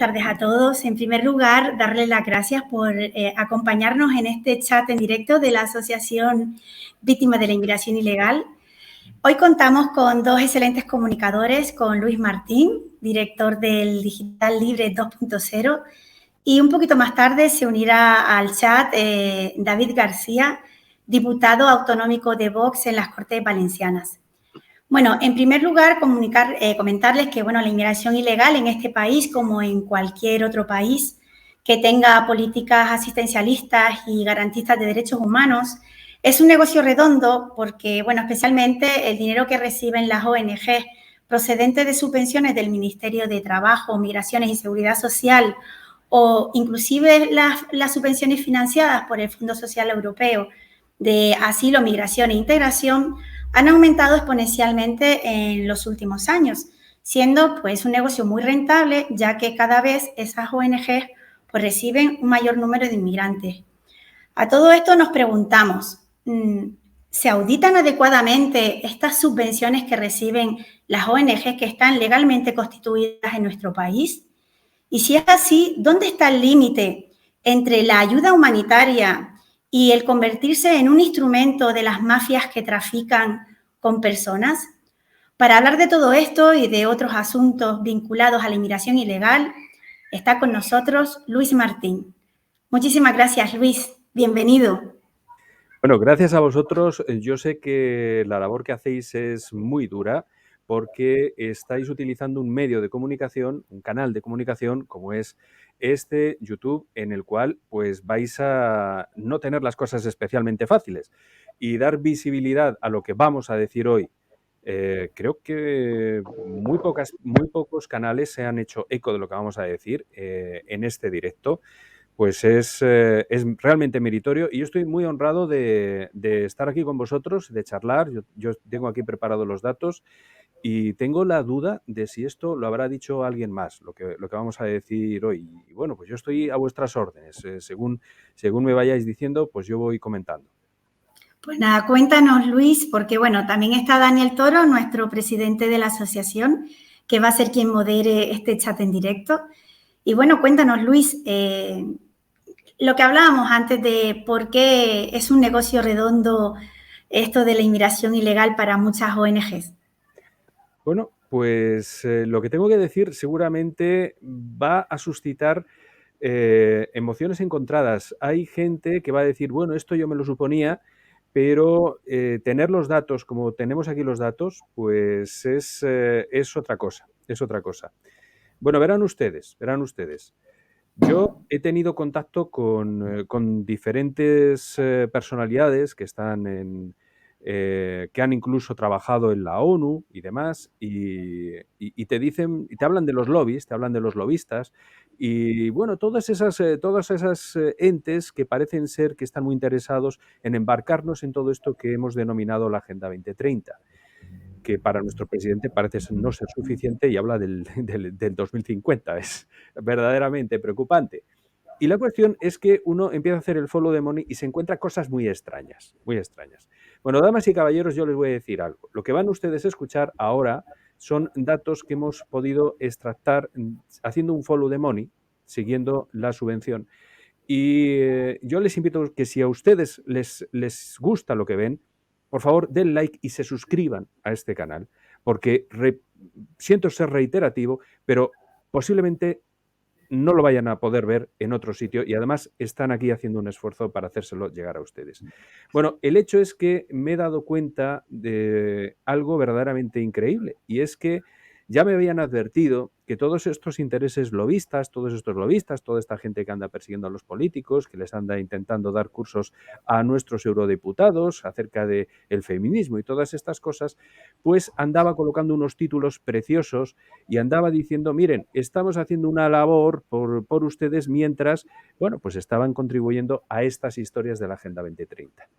tardes a todos. En primer lugar, darles las gracias por acompañarnos en este chat en directo de la Asociación Víctimas de la Inmigración Ilegal. Hoy contamos con dos excelentes comunicadores, con Luis Martín, director del Digital Libre 2.0, y un poquito más tarde se unirá al chat David García, diputado autonómico de Vox en las Cortes Valencianas. Bueno, en primer lugar, comentarles que la inmigración ilegal en este país, como en cualquier otro país que tenga políticas asistencialistas y garantistas de derechos humanos, es un negocio redondo porque, especialmente el dinero que reciben las ONG procedente de subvenciones del Ministerio de Trabajo, Migraciones y Seguridad Social o inclusive las subvenciones financiadas por el Fondo Social Europeo de Asilo, Migración e Integración han aumentado exponencialmente en los últimos años, siendo un negocio muy rentable, ya que cada vez esas ONG reciben un mayor número de inmigrantes. A todo esto nos preguntamos, ¿se auditan adecuadamente estas subvenciones que reciben las ONG que están legalmente constituidas en nuestro país? Y si es así, ¿dónde está el límite entre la ayuda humanitaria y el convertirse en un instrumento de las mafias que trafican con personas? Para hablar de todo esto y de otros asuntos vinculados a la inmigración ilegal, está con nosotros Luis Martín. Muchísimas gracias, Luis. Bienvenido. Bueno, gracias a vosotros. Yo sé que la labor que hacéis es muy dura porque estáis utilizando un medio de comunicación, un canal de comunicación como es este YouTube, en el cual vais a no tener las cosas especialmente fáciles y dar visibilidad a lo que vamos a decir hoy. Creo que muy pocos canales se han hecho eco de lo que vamos a decir en este directo. Es realmente meritorio y yo estoy muy honrado de estar aquí con vosotros, de charlar. Yo tengo aquí preparados los datos y tengo la duda de si esto lo habrá dicho alguien más, lo que vamos a decir hoy. Y bueno, yo estoy a vuestras órdenes. Según me vayáis diciendo, yo voy comentando. Pues nada, cuéntanos, Luis, porque también está Daniel Toro, nuestro presidente de la asociación, que va a ser quien modere este chat en directo. Y cuéntanos, Luis, lo que hablábamos antes de por qué es un negocio redondo esto de la inmigración ilegal para muchas ONGs. Bueno, lo que tengo que decir seguramente va a suscitar emociones encontradas. Hay gente que va a decir, bueno, esto yo me lo suponía, pero tener los datos como tenemos aquí los datos, es otra cosa, es otra cosa. Bueno, verán ustedes. Yo he tenido contacto con diferentes personalidades que están que han incluso trabajado en la ONU y demás, y te dicen, y te hablan de los lobbies, te hablan de los lobistas, y bueno, todas esas entes que parecen ser que están muy interesados en embarcarnos en todo esto que hemos denominado la Agenda 2030. Que para nuestro presidente parece no ser suficiente y habla del 2050. Es verdaderamente preocupante. Y la cuestión es que uno empieza a hacer el follow the money y se encuentra cosas muy extrañas, muy extrañas. Bueno, damas y caballeros, yo les voy a decir algo. Lo que van ustedes a escuchar ahora son datos que hemos podido extractar haciendo un follow the money, siguiendo la subvención. Y yo les invito a que si a ustedes les gusta lo que ven, por favor, den like y se suscriban a este canal, porque siento ser reiterativo, pero posiblemente no lo vayan a poder ver en otro sitio y además están aquí haciendo un esfuerzo para hacérselo llegar a ustedes. Bueno, el hecho es que me he dado cuenta de algo verdaderamente increíble y es que ya me habían advertido que todos estos intereses lobistas, todos estos lobistas, toda esta gente que anda persiguiendo a los políticos, que les anda intentando dar cursos a nuestros eurodiputados acerca del feminismo y todas estas cosas, andaba colocando unos títulos preciosos y andaba diciendo, miren, estamos haciendo una labor por ustedes mientras, estaban contribuyendo a estas historias de la Agenda 2030.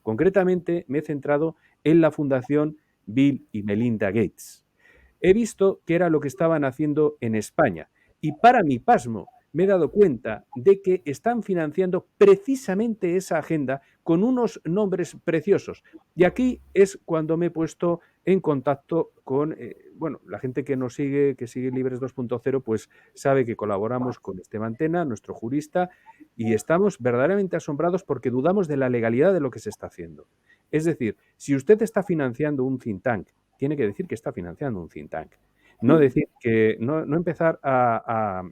Concretamente, me he centrado en la Fundación Bill y Melinda Gates. He visto que era lo que estaban haciendo en España y para mi pasmo me he dado cuenta de que están financiando precisamente esa agenda con unos nombres preciosos. Y aquí es cuando me he puesto en contacto con bueno, la gente que nos sigue, que sigue Libres 2.0, pues sabe que colaboramos con Esteban Tena, nuestro jurista, y estamos verdaderamente asombrados porque dudamos de la legalidad de lo que se está haciendo. Es decir, si usted está financiando un think tank, tiene que decir que está financiando un think tank. No decir que, no empezar a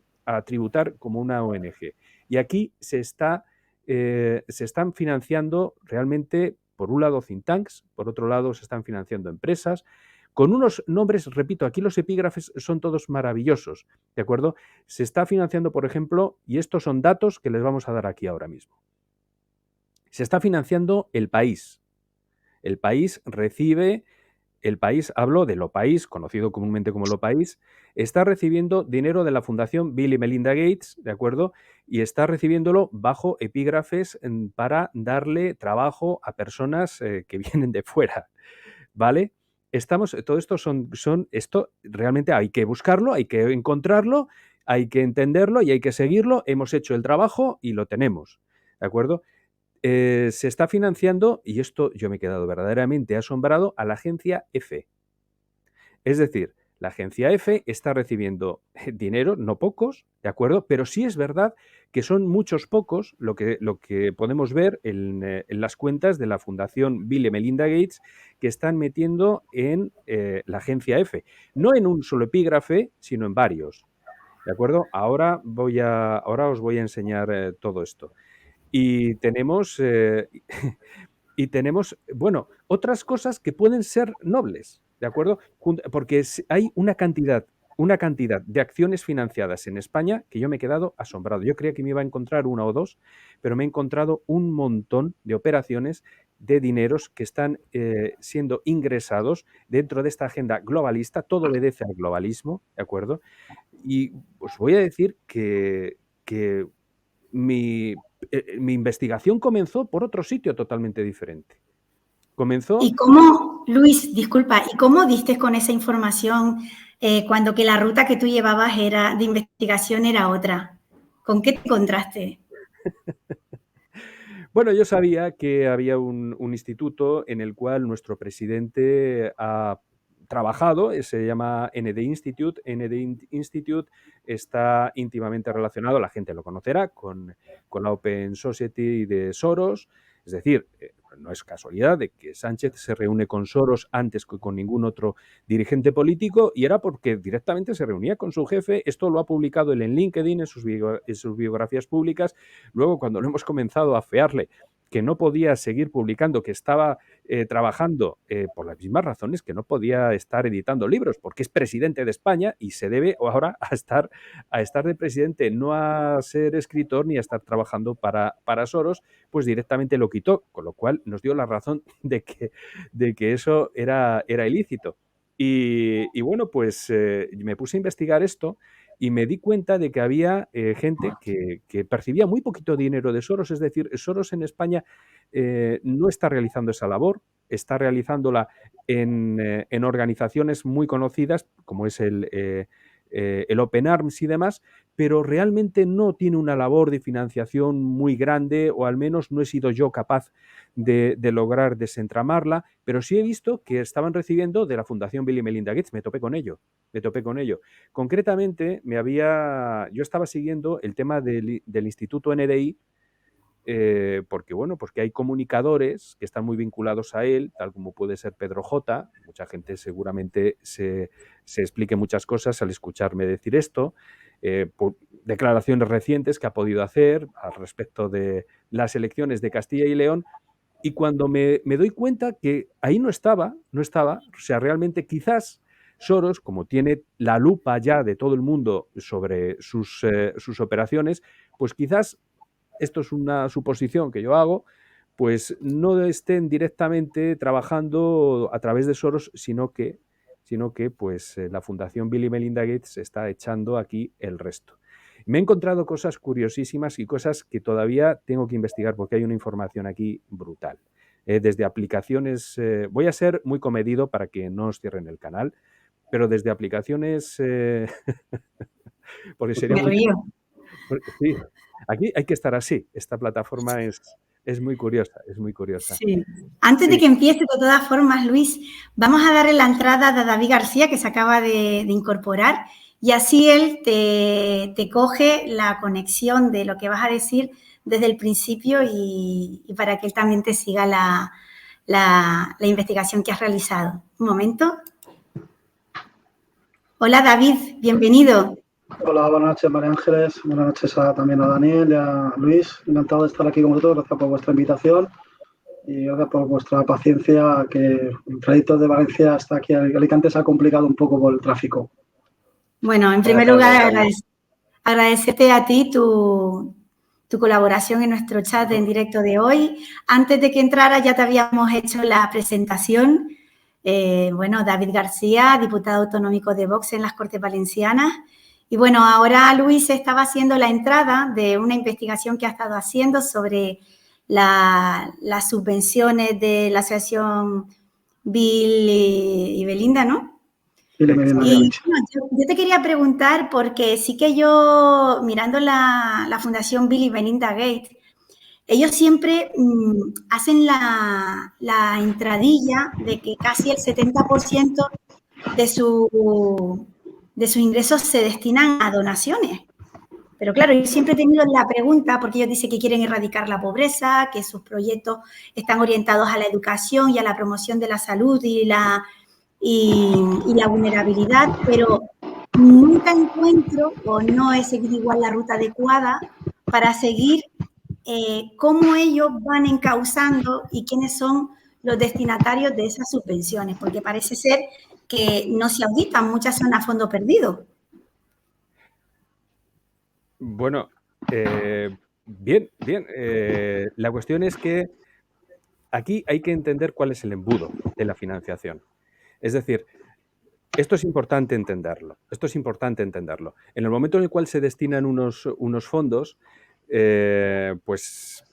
tributar como una ONG. Y aquí se están financiando realmente, por un lado, think tanks, por otro lado, se están financiando empresas, con unos nombres, repito, aquí los epígrafes son todos maravillosos, ¿de acuerdo? Se está financiando, por ejemplo, y estos son datos que les vamos a dar aquí ahora mismo. Se está financiando El País. El País recibe, el País, hablo de Lo País, conocido comúnmente como Lo País, está recibiendo dinero de la Fundación Bill y Melinda Gates, ¿de acuerdo? Y está recibiéndolo bajo epígrafes para darle trabajo a personas que vienen de fuera, ¿vale? Todo esto esto realmente hay que buscarlo, hay que encontrarlo, hay que entenderlo y hay que seguirlo. Hemos hecho el trabajo y lo tenemos, ¿de acuerdo? Se está financiando, y esto yo me he quedado verdaderamente asombrado, a la agencia EFE. Es decir, la agencia EFE está recibiendo dinero, no pocos, ¿de acuerdo? Pero sí es verdad que son muchos pocos lo que podemos ver en las cuentas de la Fundación Bill y Melinda Gates que están metiendo en la agencia EFE. No en un solo epígrafe, sino en varios, ¿de acuerdo? Ahora os voy a enseñar todo esto. Y tenemos, bueno, otras cosas que pueden ser nobles, ¿de acuerdo? Porque hay una cantidad de acciones financiadas en España que yo me he quedado asombrado. Yo creía que me iba a encontrar una o dos, pero me he encontrado un montón de operaciones de dineros que están siendo ingresados dentro de esta agenda globalista. Todo obedece al globalismo, ¿de acuerdo? Y os voy a decir que mi investigación comenzó por otro sitio totalmente diferente. Comenzó... ¿Y cómo, Luis, disculpa, y cómo diste con esa información cuando que la ruta que tú llevabas de investigación era otra? ¿Con qué te encontraste? Bueno, yo sabía que había un instituto en el cual nuestro presidente ha trabajado, se llama ND Institute. ND Institute está íntimamente relacionado, la gente lo conocerá, con la Open Society de Soros. Es decir, no es casualidad de que Sánchez se reúne con Soros antes que con ningún otro dirigente político, y era porque directamente se reunía con su jefe. Esto lo ha publicado él en LinkedIn, en sus biografías públicas. Luego, cuando lo hemos comenzado a afearle que no podía seguir publicando, que estaba trabajando por las mismas razones, que no podía estar editando libros, porque es presidente de España y se debe ahora a estar de presidente, no a ser escritor ni a estar trabajando para Soros, pues directamente lo quitó, con lo cual nos dio la razón de que eso era ilícito. Y bueno, pues me puse a investigar esto y me di cuenta de que había gente que percibía muy poquito dinero de Soros. Es decir, Soros en España no está realizando esa labor, está realizándola en organizaciones muy conocidas, como es el Open Arms y demás, pero realmente no tiene una labor de financiación muy grande, o al menos no he sido yo capaz de lograr desentramarla, pero sí he visto que estaban recibiendo de la Fundación Bill y Melinda Gates. Me topé con ello. Concretamente, yo estaba siguiendo el tema del Instituto NDI, porque hay comunicadores que están muy vinculados a él, tal como puede ser Pedro J. Mucha gente seguramente se explique muchas cosas al escucharme decir esto, por declaraciones recientes que ha podido hacer al respecto de las elecciones de Castilla y León. Y cuando me doy cuenta que ahí no estaba, o sea, realmente quizás Soros, como tiene la lupa ya de todo el mundo sobre sus operaciones, pues quizás, esto es una suposición que yo hago, pues no estén directamente trabajando a través de Soros, sino que pues la Fundación Bill y Melinda Gates está echando aquí el resto. Me he encontrado cosas curiosísimas y cosas que todavía tengo que investigar, porque hay una información aquí brutal. Desde aplicaciones, voy a ser muy comedido para que no os cierren el canal, pero desde aplicaciones, porque sería Me muy... río. Sí, aquí hay que estar así. Esta plataforma Es muy curiosa, es muy curiosa. Sí. Antes de Sí. que empiece, de todas formas, Luis, vamos a darle la entrada a David García, que se acaba de incorporar, y así él te coge la conexión de lo que vas a decir desde el principio y para que él también te siga la investigación que has realizado. Un momento. Hola, David, bienvenido. Hola, buenas noches, María Ángeles. Buenas noches también a Daniel y a Luis. Encantado de estar aquí con vosotros. Gracias por vuestra invitación y gracias por vuestra paciencia, que el trayecto de Valencia hasta aquí a Alicante se ha complicado un poco por el tráfico. Bueno, en primer lugar, agradecerte a ti tu colaboración en nuestro chat en directo de hoy. Antes de que entrara ya te habíamos hecho la presentación. Bueno, David García, diputado autonómico de Vox en las Cortes Valencianas. Y bueno, ahora Luis estaba haciendo la entrada de una investigación que ha estado haciendo sobre las subvenciones de la asociación Bill y Belinda, ¿no? Y Y bueno, yo te quería preguntar, porque sí que yo, mirando la Fundación Bill y Melinda Gates, ellos siempre hacen la entradilla de que casi el 70% de sus ingresos se destinan a donaciones. Pero claro, yo siempre he tenido la pregunta, porque ellos dicen que quieren erradicar la pobreza, que sus proyectos están orientados a la educación y a la promoción de la salud y la vulnerabilidad, pero nunca encuentro o no he seguido igual la ruta adecuada para seguir cómo ellos van encauzando y quiénes son los destinatarios de esas subvenciones, porque parece ser que no se auditan, muchas son a fondo perdido. Bueno, bien. La cuestión es que aquí hay que entender cuál es el embudo de la financiación. Es decir, esto es importante entenderlo. En el momento en el cual se destinan unos fondos, pues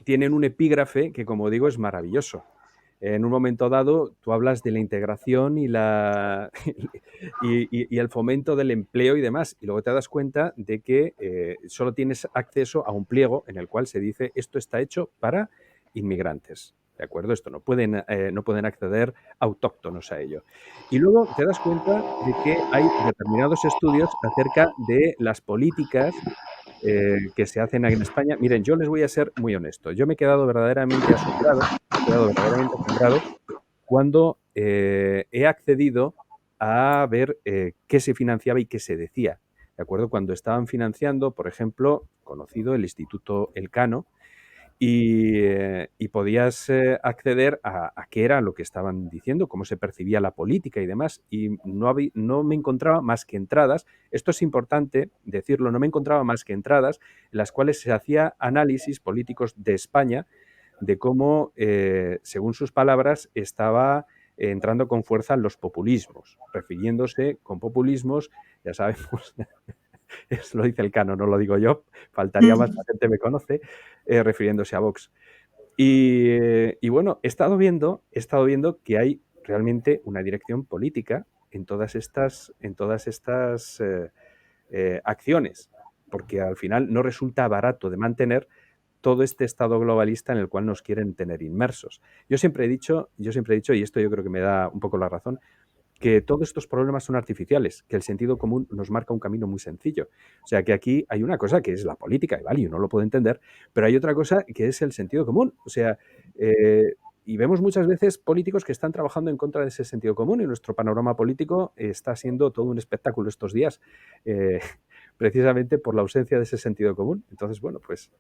tienen un epígrafe que, como digo, es maravilloso. En un momento dado, tú hablas de la integración y el fomento del empleo y demás, y luego te das cuenta de que solo tienes acceso a un pliego en el cual se dice esto está hecho para inmigrantes. ¿De acuerdo? Esto no pueden acceder autóctonos a ello. Y luego te das cuenta de que hay determinados estudios acerca de las políticas que se hacen aquí en España. Miren, yo les voy a ser muy honesto. Yo me he quedado verdaderamente asombrado cuando he accedido a ver qué se financiaba y qué se decía. ¿De acuerdo? Cuando estaban financiando, por ejemplo, conocido el Instituto Elcano, y podías acceder a qué era lo que estaban diciendo, cómo se percibía la política y demás, y no me encontraba más que entradas, esto es importante decirlo, no me encontraba más que entradas en las cuales se hacía análisis políticos de España de cómo, según sus palabras, estaba entrando con fuerza en los populismos, refiriéndose con populismos, ya sabemos, eso lo dice Elcano, no lo digo yo, faltaría más, la gente me conoce, refiriéndose a Vox. Y bueno, he estado viendo que hay realmente una dirección política en todas estas acciones, porque al final no resulta barato de mantener todo este estado globalista en el cual nos quieren tener inmersos. Yo siempre he dicho, y esto yo creo que me da un poco la razón, que todos estos problemas son artificiales, que el sentido común nos marca un camino muy sencillo. O sea, que aquí hay una cosa que es la política, y vale, yo no lo puedo entender, pero hay otra cosa que es el sentido común. O sea, y vemos muchas veces políticos que están trabajando en contra de ese sentido común, y nuestro panorama político está siendo todo un espectáculo estos días, precisamente por la ausencia de ese sentido común. Entonces, bueno, pues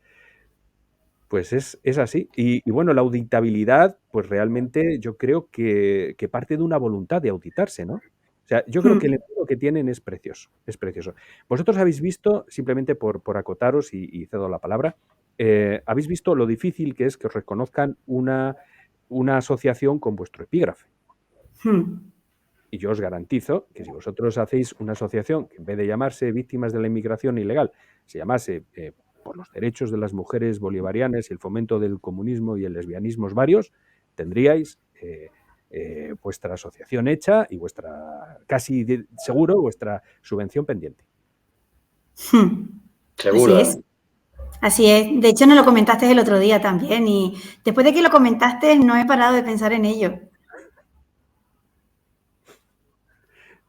es así. Y bueno, la auditabilidad, pues realmente yo creo que parte de una voluntad de auditarse, ¿no? O sea, yo creo que el empleo que tienen es precioso, es precioso. Vosotros habéis visto, simplemente por acotaros y cedo la palabra, habéis visto lo difícil que es que os reconozcan una asociación con vuestro epígrafe. Y yo os garantizo que si vosotros hacéis una asociación que en vez de llamarse Víctimas de la Inmigración Ilegal, se llamase por los derechos de las mujeres bolivarianas y el fomento del comunismo y el lesbianismo varios, tendríais vuestra asociación hecha y seguro vuestra subvención pendiente. Seguro. Así es. Así es. De hecho, nos lo comentaste el otro día también y después de que lo comentaste no he parado de pensar en ello.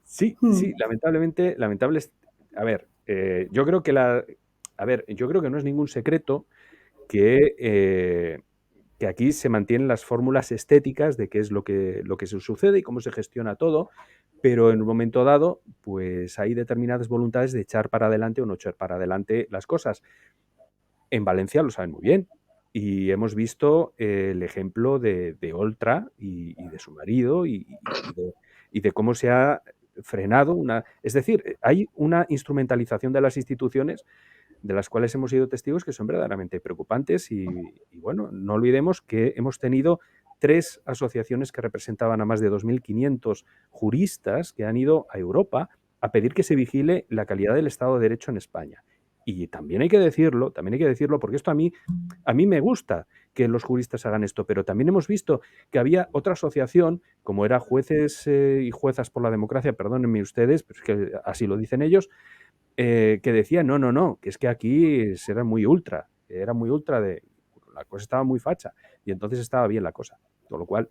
Sí, sí, lamentablemente, a ver, yo creo que yo creo que no es ningún secreto que aquí se mantienen las fórmulas estéticas de qué es lo que se sucede y cómo se gestiona todo, pero en un momento dado, pues hay determinadas voluntades de echar para adelante o no echar para adelante las cosas. En Valencia lo saben muy bien y hemos visto el ejemplo de Oltra y de su marido y de cómo se ha frenado una... Es decir, hay una instrumentalización de las instituciones de las cuales hemos sido testigos que son verdaderamente preocupantes y bueno, no olvidemos que hemos tenido 3 asociaciones que representaban a más de 2.500 juristas que han ido a Europa a pedir que se vigile la calidad del Estado de Derecho en España. Y también hay que decirlo, porque esto a mí me gusta que los juristas hagan esto, pero también hemos visto que había otra asociación, como era Jueces y Juezas por la Democracia, perdónenme ustedes, pero es que así lo dicen ellos, que decía, no, que es que aquí era muy ultra, la cosa estaba muy facha y entonces estaba bien la cosa. Con lo cual,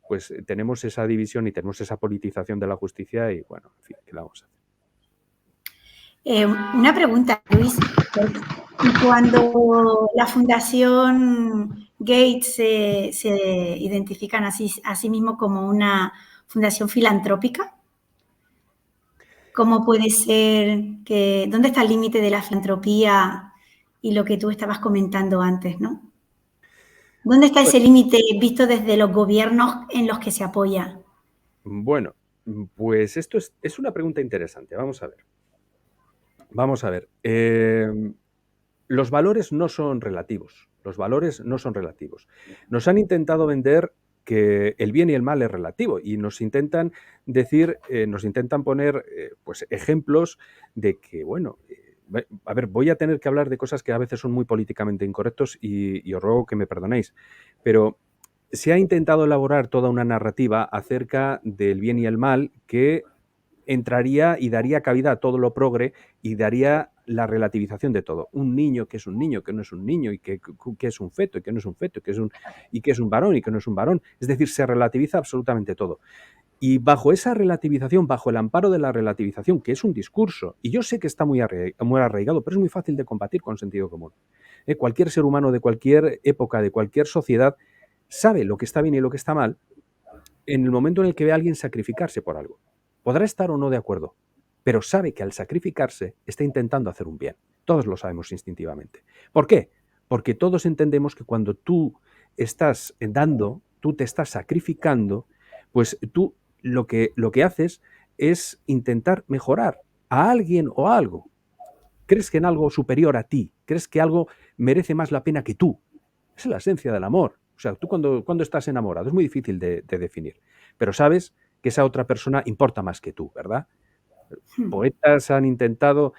pues tenemos esa división y tenemos esa politización de la justicia y bueno, en fin, ¿qué la vamos a hacer? Una pregunta, Luis. Cuando la Fundación Gates se identifican a sí mismo como una fundación filantrópica, ¿cómo puede ser que... ¿Dónde está el límite de la filantropía y lo que tú estabas comentando antes, no? ¿Dónde está ese límite visto desde los gobiernos en los que se apoya? Bueno, pues esto es una pregunta interesante. Vamos a ver. Vamos a ver. Los valores no son relativos. Los valores no son relativos. Nos han intentado vender que el bien y el mal es relativo y nos intentan decir, nos intentan poner pues ejemplos de que, bueno, a ver, voy a tener que hablar de cosas que a veces son muy políticamente incorrectos y os ruego que me perdonéis, pero se ha intentado elaborar toda una narrativa acerca del bien y el mal que entraría y daría cabida a todo lo progre y daría la relativización de todo. Un niño, que es un niño, que no es un niño, y que es un feto, y que no es un feto, y que es un varón, y que no es un varón. Es decir, se relativiza absolutamente todo. Y bajo esa relativización, bajo el amparo de la relativización, que es un discurso, y yo sé que está muy arraigado, pero es muy fácil de combatir con sentido común. Cualquier ser humano de cualquier época, de cualquier sociedad, sabe lo que está bien y lo que está mal en el momento en el que ve a alguien sacrificarse por algo. Podrá estar o no de acuerdo, pero sabe que al sacrificarse está intentando hacer un bien. Todos lo sabemos instintivamente. ¿Por qué? Porque todos entendemos que cuando tú estás dando, tú te estás sacrificando, pues tú lo que haces es intentar mejorar a alguien o a algo. ¿Crees que en algo superior a ti? ¿Crees que algo merece más la pena que tú? Esa es la esencia del amor. O sea, tú cuando estás enamorado es muy difícil de definir, pero sabes que esa otra persona importa más que tú, ¿verdad? Poetas han intentado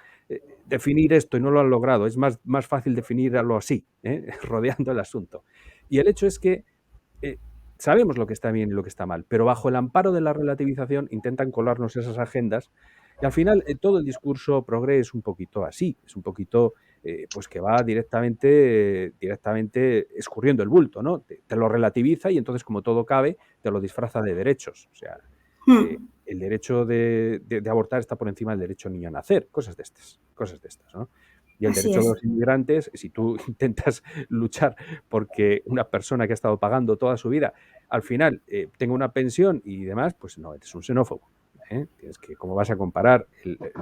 definir esto y no lo han logrado. Es más fácil definirlo así, rodeando el asunto. Y el hecho es que sabemos lo que está bien y lo que está mal, pero bajo el amparo de la relativización intentan colarnos esas agendas y al final todo el discurso progre es un poquito así, es un poquito pues que va directamente escurriendo el bulto, ¿no? Te lo relativiza y entonces como todo cabe, te lo disfraza de derechos. O sea, el derecho de abortar está por encima del derecho del niño a nacer, cosas de estas, ¿no? Y el Así derecho de es. los inmigrantes, si tú intentas luchar porque una persona que ha estado pagando toda su vida al final tenga una pensión y demás, pues no, eres un xenófobo. Tienes que, ¿cómo vas a comparar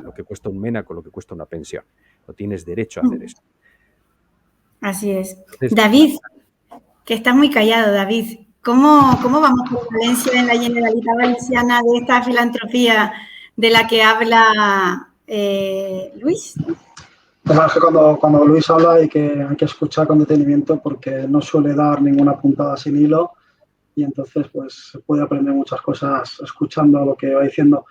lo que cuesta un MENA con lo que cuesta una pensión? No tienes derecho a hacer eso. Así es. Entonces, David, que estás muy callado, David. ¿Cómo vamos por Valencia en la Generalitat Valenciana de esta filantropía de la que habla Luis? Además que cuando Luis habla hay que escuchar con detenimiento porque no suele dar ninguna puntada sin hilo y entonces pues se puede aprender muchas cosas escuchando lo que va diciendo.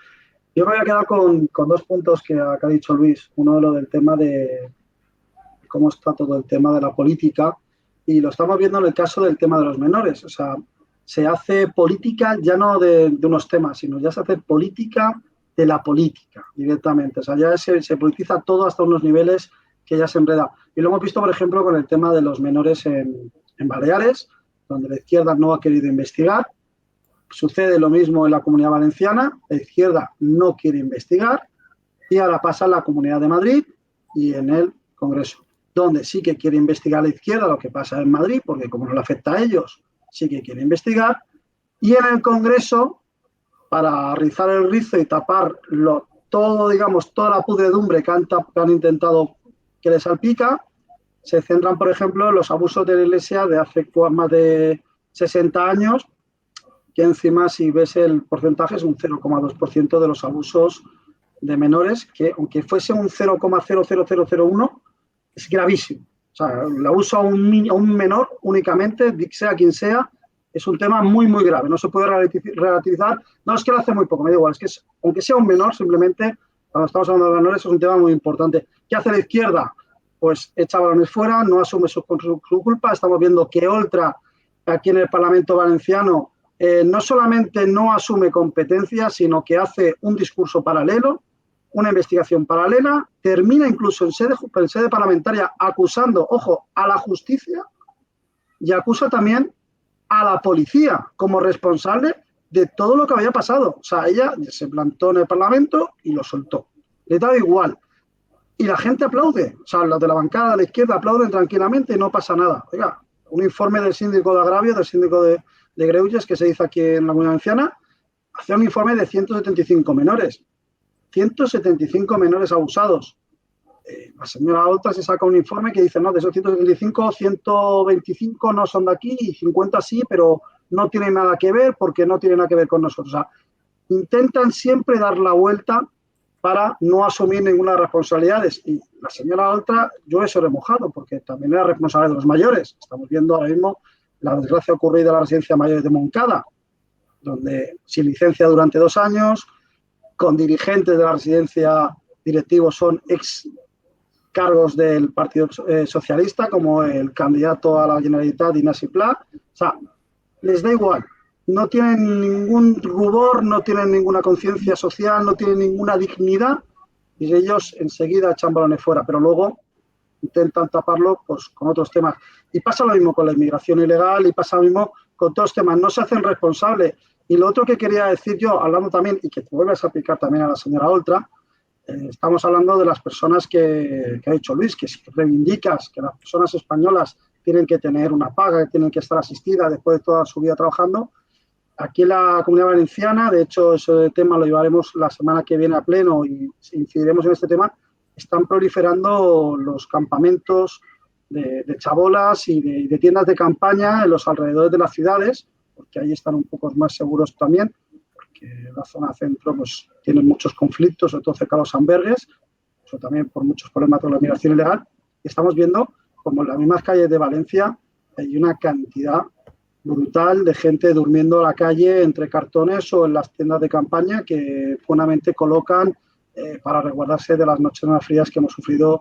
Yo me voy a quedar con 2 puntos que ha dicho Luis. Uno de lo del tema de cómo está todo el tema de la política y lo estamos viendo en el caso del tema de los menores. O sea, se hace política ya no de unos temas, sino ya se hace política de la política directamente. O sea, ya se politiza todo hasta unos niveles que ya se enreda. Y lo hemos visto, por ejemplo, con el tema de los menores en Baleares, donde la izquierda no ha querido investigar. Sucede lo mismo en la Comunidad Valenciana, la izquierda no quiere investigar, y ahora pasa en la Comunidad de Madrid y en el Congreso, donde sí que quiere investigar la izquierda lo que pasa en Madrid, porque como no le afecta a ellos, sí que quiere investigar, y en el Congreso, para rizar el rizo y tapar todo, digamos, toda la pudredumbre que han intentado que les salpica, se centran, por ejemplo, en los abusos de la Iglesia de hace más de 60 años, que encima, si ves el porcentaje, es un 0,2% de los abusos de menores, que aunque fuese un 0,00001, es gravísimo. O sea, el abuso a un menor únicamente, sea quien sea, es un tema muy, muy grave. No se puede relativizar. No es que lo hace muy poco, me da igual. Es que aunque sea un menor, simplemente, cuando estamos hablando de menores, es un tema muy importante. ¿Qué hace la izquierda? Pues echa balones fuera, no asume su culpa. Estamos viendo que Oltra, aquí en el Parlamento Valenciano, no solamente no asume competencias, sino que hace un discurso paralelo, una investigación paralela, termina incluso en sede parlamentaria acusando, ojo, a la justicia, y acusa también a la policía como responsable de todo lo que había pasado. O sea, ella se plantó en el Parlamento y lo soltó. Le daba igual. Y la gente aplaude. O sea, los de la bancada de la izquierda aplauden tranquilamente y no pasa nada. Oiga, un informe del síndico de agravio, del síndico de Greuges, que se hizo aquí en la Comunidad Valenciana, hace un informe de 175 menores. 175 menores abusados. La señora Oltra se saca un informe que dice, no, de esos 175, 125 no son de aquí y 50 sí, pero no tienen nada que ver porque no tienen nada que ver con nosotros. O sea, intentan siempre dar la vuelta para no asumir ninguna responsabilidades. Y la señora Oltra, yo eso he remojado, porque también era responsable de los mayores. Estamos viendo ahora mismo la desgracia ocurrida en la residencia de mayores de Moncada, donde sin licencia durante 2 años, con dirigentes de la residencia directivos son ex cargos del Partido Socialista, como el candidato a la Generalitat, Ignasi Pla. O sea, les da igual. No tienen ningún rubor, no tienen ninguna conciencia social, no tienen ninguna dignidad, y ellos enseguida echan balones fuera, pero luego intentan taparlo pues, con otros temas. Y pasa lo mismo con la inmigración ilegal, y pasa lo mismo con todos los temas. No se hacen responsables. Y lo otro que quería decir yo, hablando también, y que te vuelves a aplicar también a la señora Oltra, estamos hablando de las personas que ha dicho Luis, que si reivindicas que las personas españolas tienen que tener una paga, que tienen que estar asistidas después de toda su vida trabajando. Aquí en la Comunidad Valenciana, de hecho, ese tema lo llevaremos la semana que viene a pleno y incidiremos en este tema, están proliferando los campamentos de chabolas y de tiendas de campaña en los alrededores de las ciudades, porque ahí están un poco más seguros también, porque la zona centro pues, tiene muchos conflictos, sobre todo cerca de los albergues, eso también por muchos problemas con la migración ilegal. Y estamos viendo como en las mismas calles de Valencia hay una cantidad brutal de gente durmiendo a la calle entre cartones o en las tiendas de campaña que buenamente colocan para resguardarse de las noches más frías que hemos sufrido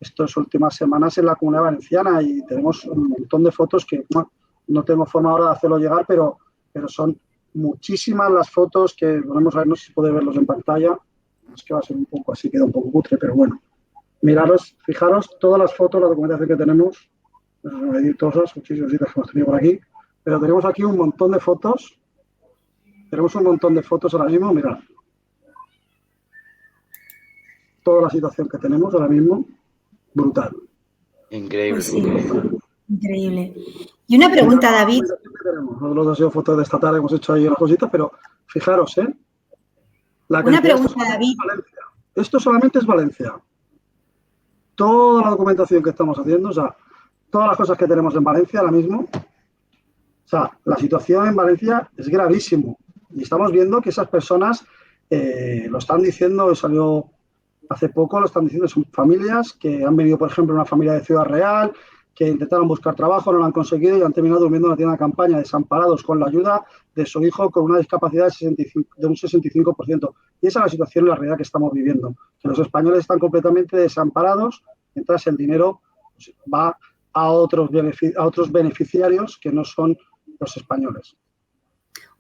estas últimas semanas en la Comunidad Valenciana. Y tenemos un montón de fotos que no tengo forma ahora de hacerlo llegar, pero son muchísimas las fotos que podemos ver, no sé si puede verlos en pantalla, es que va a ser un poco así, queda un poco cutre, pero bueno, miraros, fijaros todas las fotos, la documentación que tenemos, todas, muchísimas citas que hemos tenido por aquí, pero tenemos aquí un montón de fotos, ahora mismo, mirad, toda la situación que tenemos ahora mismo, brutal. Increíble. Pues sí, increíble. Y una pregunta, David. Nosotros ha sido fotos de esta tarde, hemos hecho ahí unas cositas, pero fijaros, Una pregunta, David. Esto solamente es Valencia. Toda la documentación que estamos haciendo, o sea, todas las cosas que tenemos en Valencia ahora mismo, o sea, la situación en Valencia es gravísimo. Y estamos viendo que esas personas lo están diciendo, salió hace poco, lo están diciendo, son familias que han venido, por ejemplo, una familia de Ciudad Real, que intentaron buscar trabajo, no lo han conseguido y han terminado durmiendo en una tienda de campaña desamparados con la ayuda de su hijo con una discapacidad de un 65%. Y esa es la situación y la realidad que estamos viviendo. Que los españoles están completamente desamparados, mientras el dinero pues, va a otros beneficiarios que no son los españoles.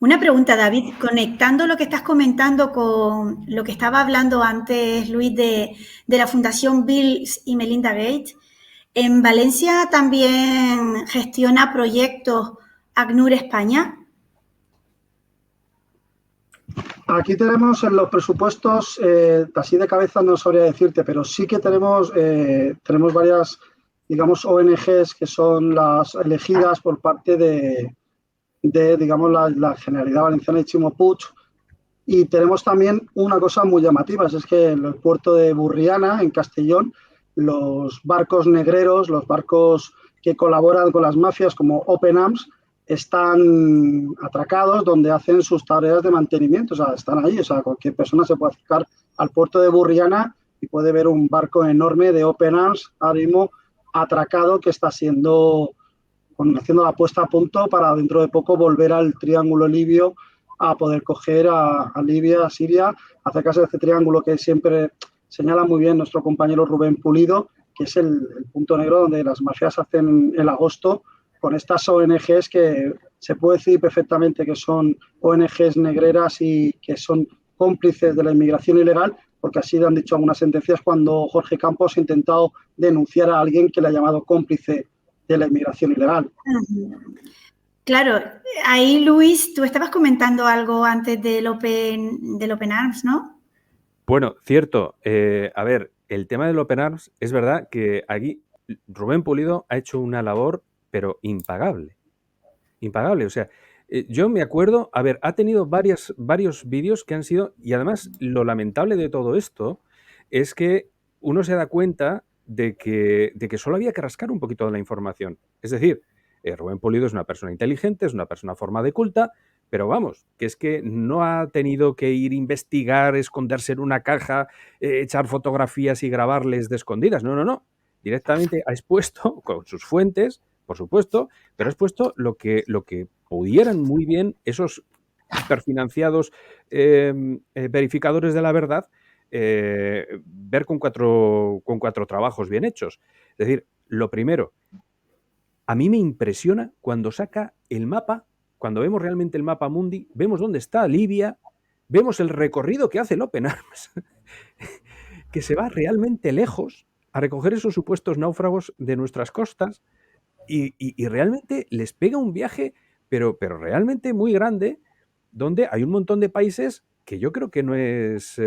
Una pregunta, David, conectando lo que estás comentando con lo que estaba hablando antes Luis de la Fundación Bill y Melinda Gates, ¿en Valencia también gestiona proyectos ACNUR España? Aquí tenemos en los presupuestos, así de cabeza no sabría decirte, pero sí que tenemos varias, digamos, ONGs que son las elegidas por parte de digamos, la Generalidad Valenciana y Chimo Puig. Y tenemos también una cosa muy llamativa, es que en el puerto de Burriana, en Castellón, los barcos negreros, los barcos que colaboran con las mafias como Open Arms, están atracados donde hacen sus tareas de mantenimiento, o sea, están ahí, o sea, cualquier persona se puede acercar al puerto de Burriana y puede ver un barco enorme de Open Arms ahora mismo atracado que está haciendo la puesta a punto para dentro de poco volver al triángulo libio a poder coger a Libia, a Siria, acercarse de este triángulo que siempre señala muy bien nuestro compañero Rubén Pulido, que es el punto negro donde las mafias hacen el agosto con estas ONGs que se puede decir perfectamente que son ONGs negreras y que son cómplices de la inmigración ilegal, porque así le han dicho algunas sentencias cuando Jorge Campos ha intentado denunciar a alguien que le ha llamado cómplice de la inmigración ilegal. Claro, ahí Luis, tú estabas comentando algo antes del Open Arms, ¿no? Bueno, cierto. A ver, el tema del Open Arms, es verdad que aquí Rubén Pulido ha hecho una labor, pero impagable. Impagable, o sea, yo me acuerdo, a ver, ha tenido varios vídeos que han sido, y además lo lamentable de todo esto es que uno se da cuenta de que solo había que rascar un poquito de la información. Es decir, Rubén Pulido es una persona inteligente, es una persona formada y culta, pero vamos, que es que no ha tenido que ir a investigar, esconderse en una caja, echar fotografías y grabarles de escondidas. No, no, no. Directamente ha expuesto con sus fuentes, por supuesto, pero ha expuesto lo que pudieran muy bien esos hiperfinanciados verificadores de la verdad ver con cuatro trabajos bien hechos. Es decir, lo primero, a mí me impresiona cuando saca el mapa, cuando vemos realmente el mapa mundi, vemos dónde está Libia, vemos el recorrido que hace el Open Arms, que se va realmente lejos a recoger esos supuestos náufragos de nuestras costas y realmente les pega un viaje, pero realmente muy grande, donde hay un montón de países que yo creo que no es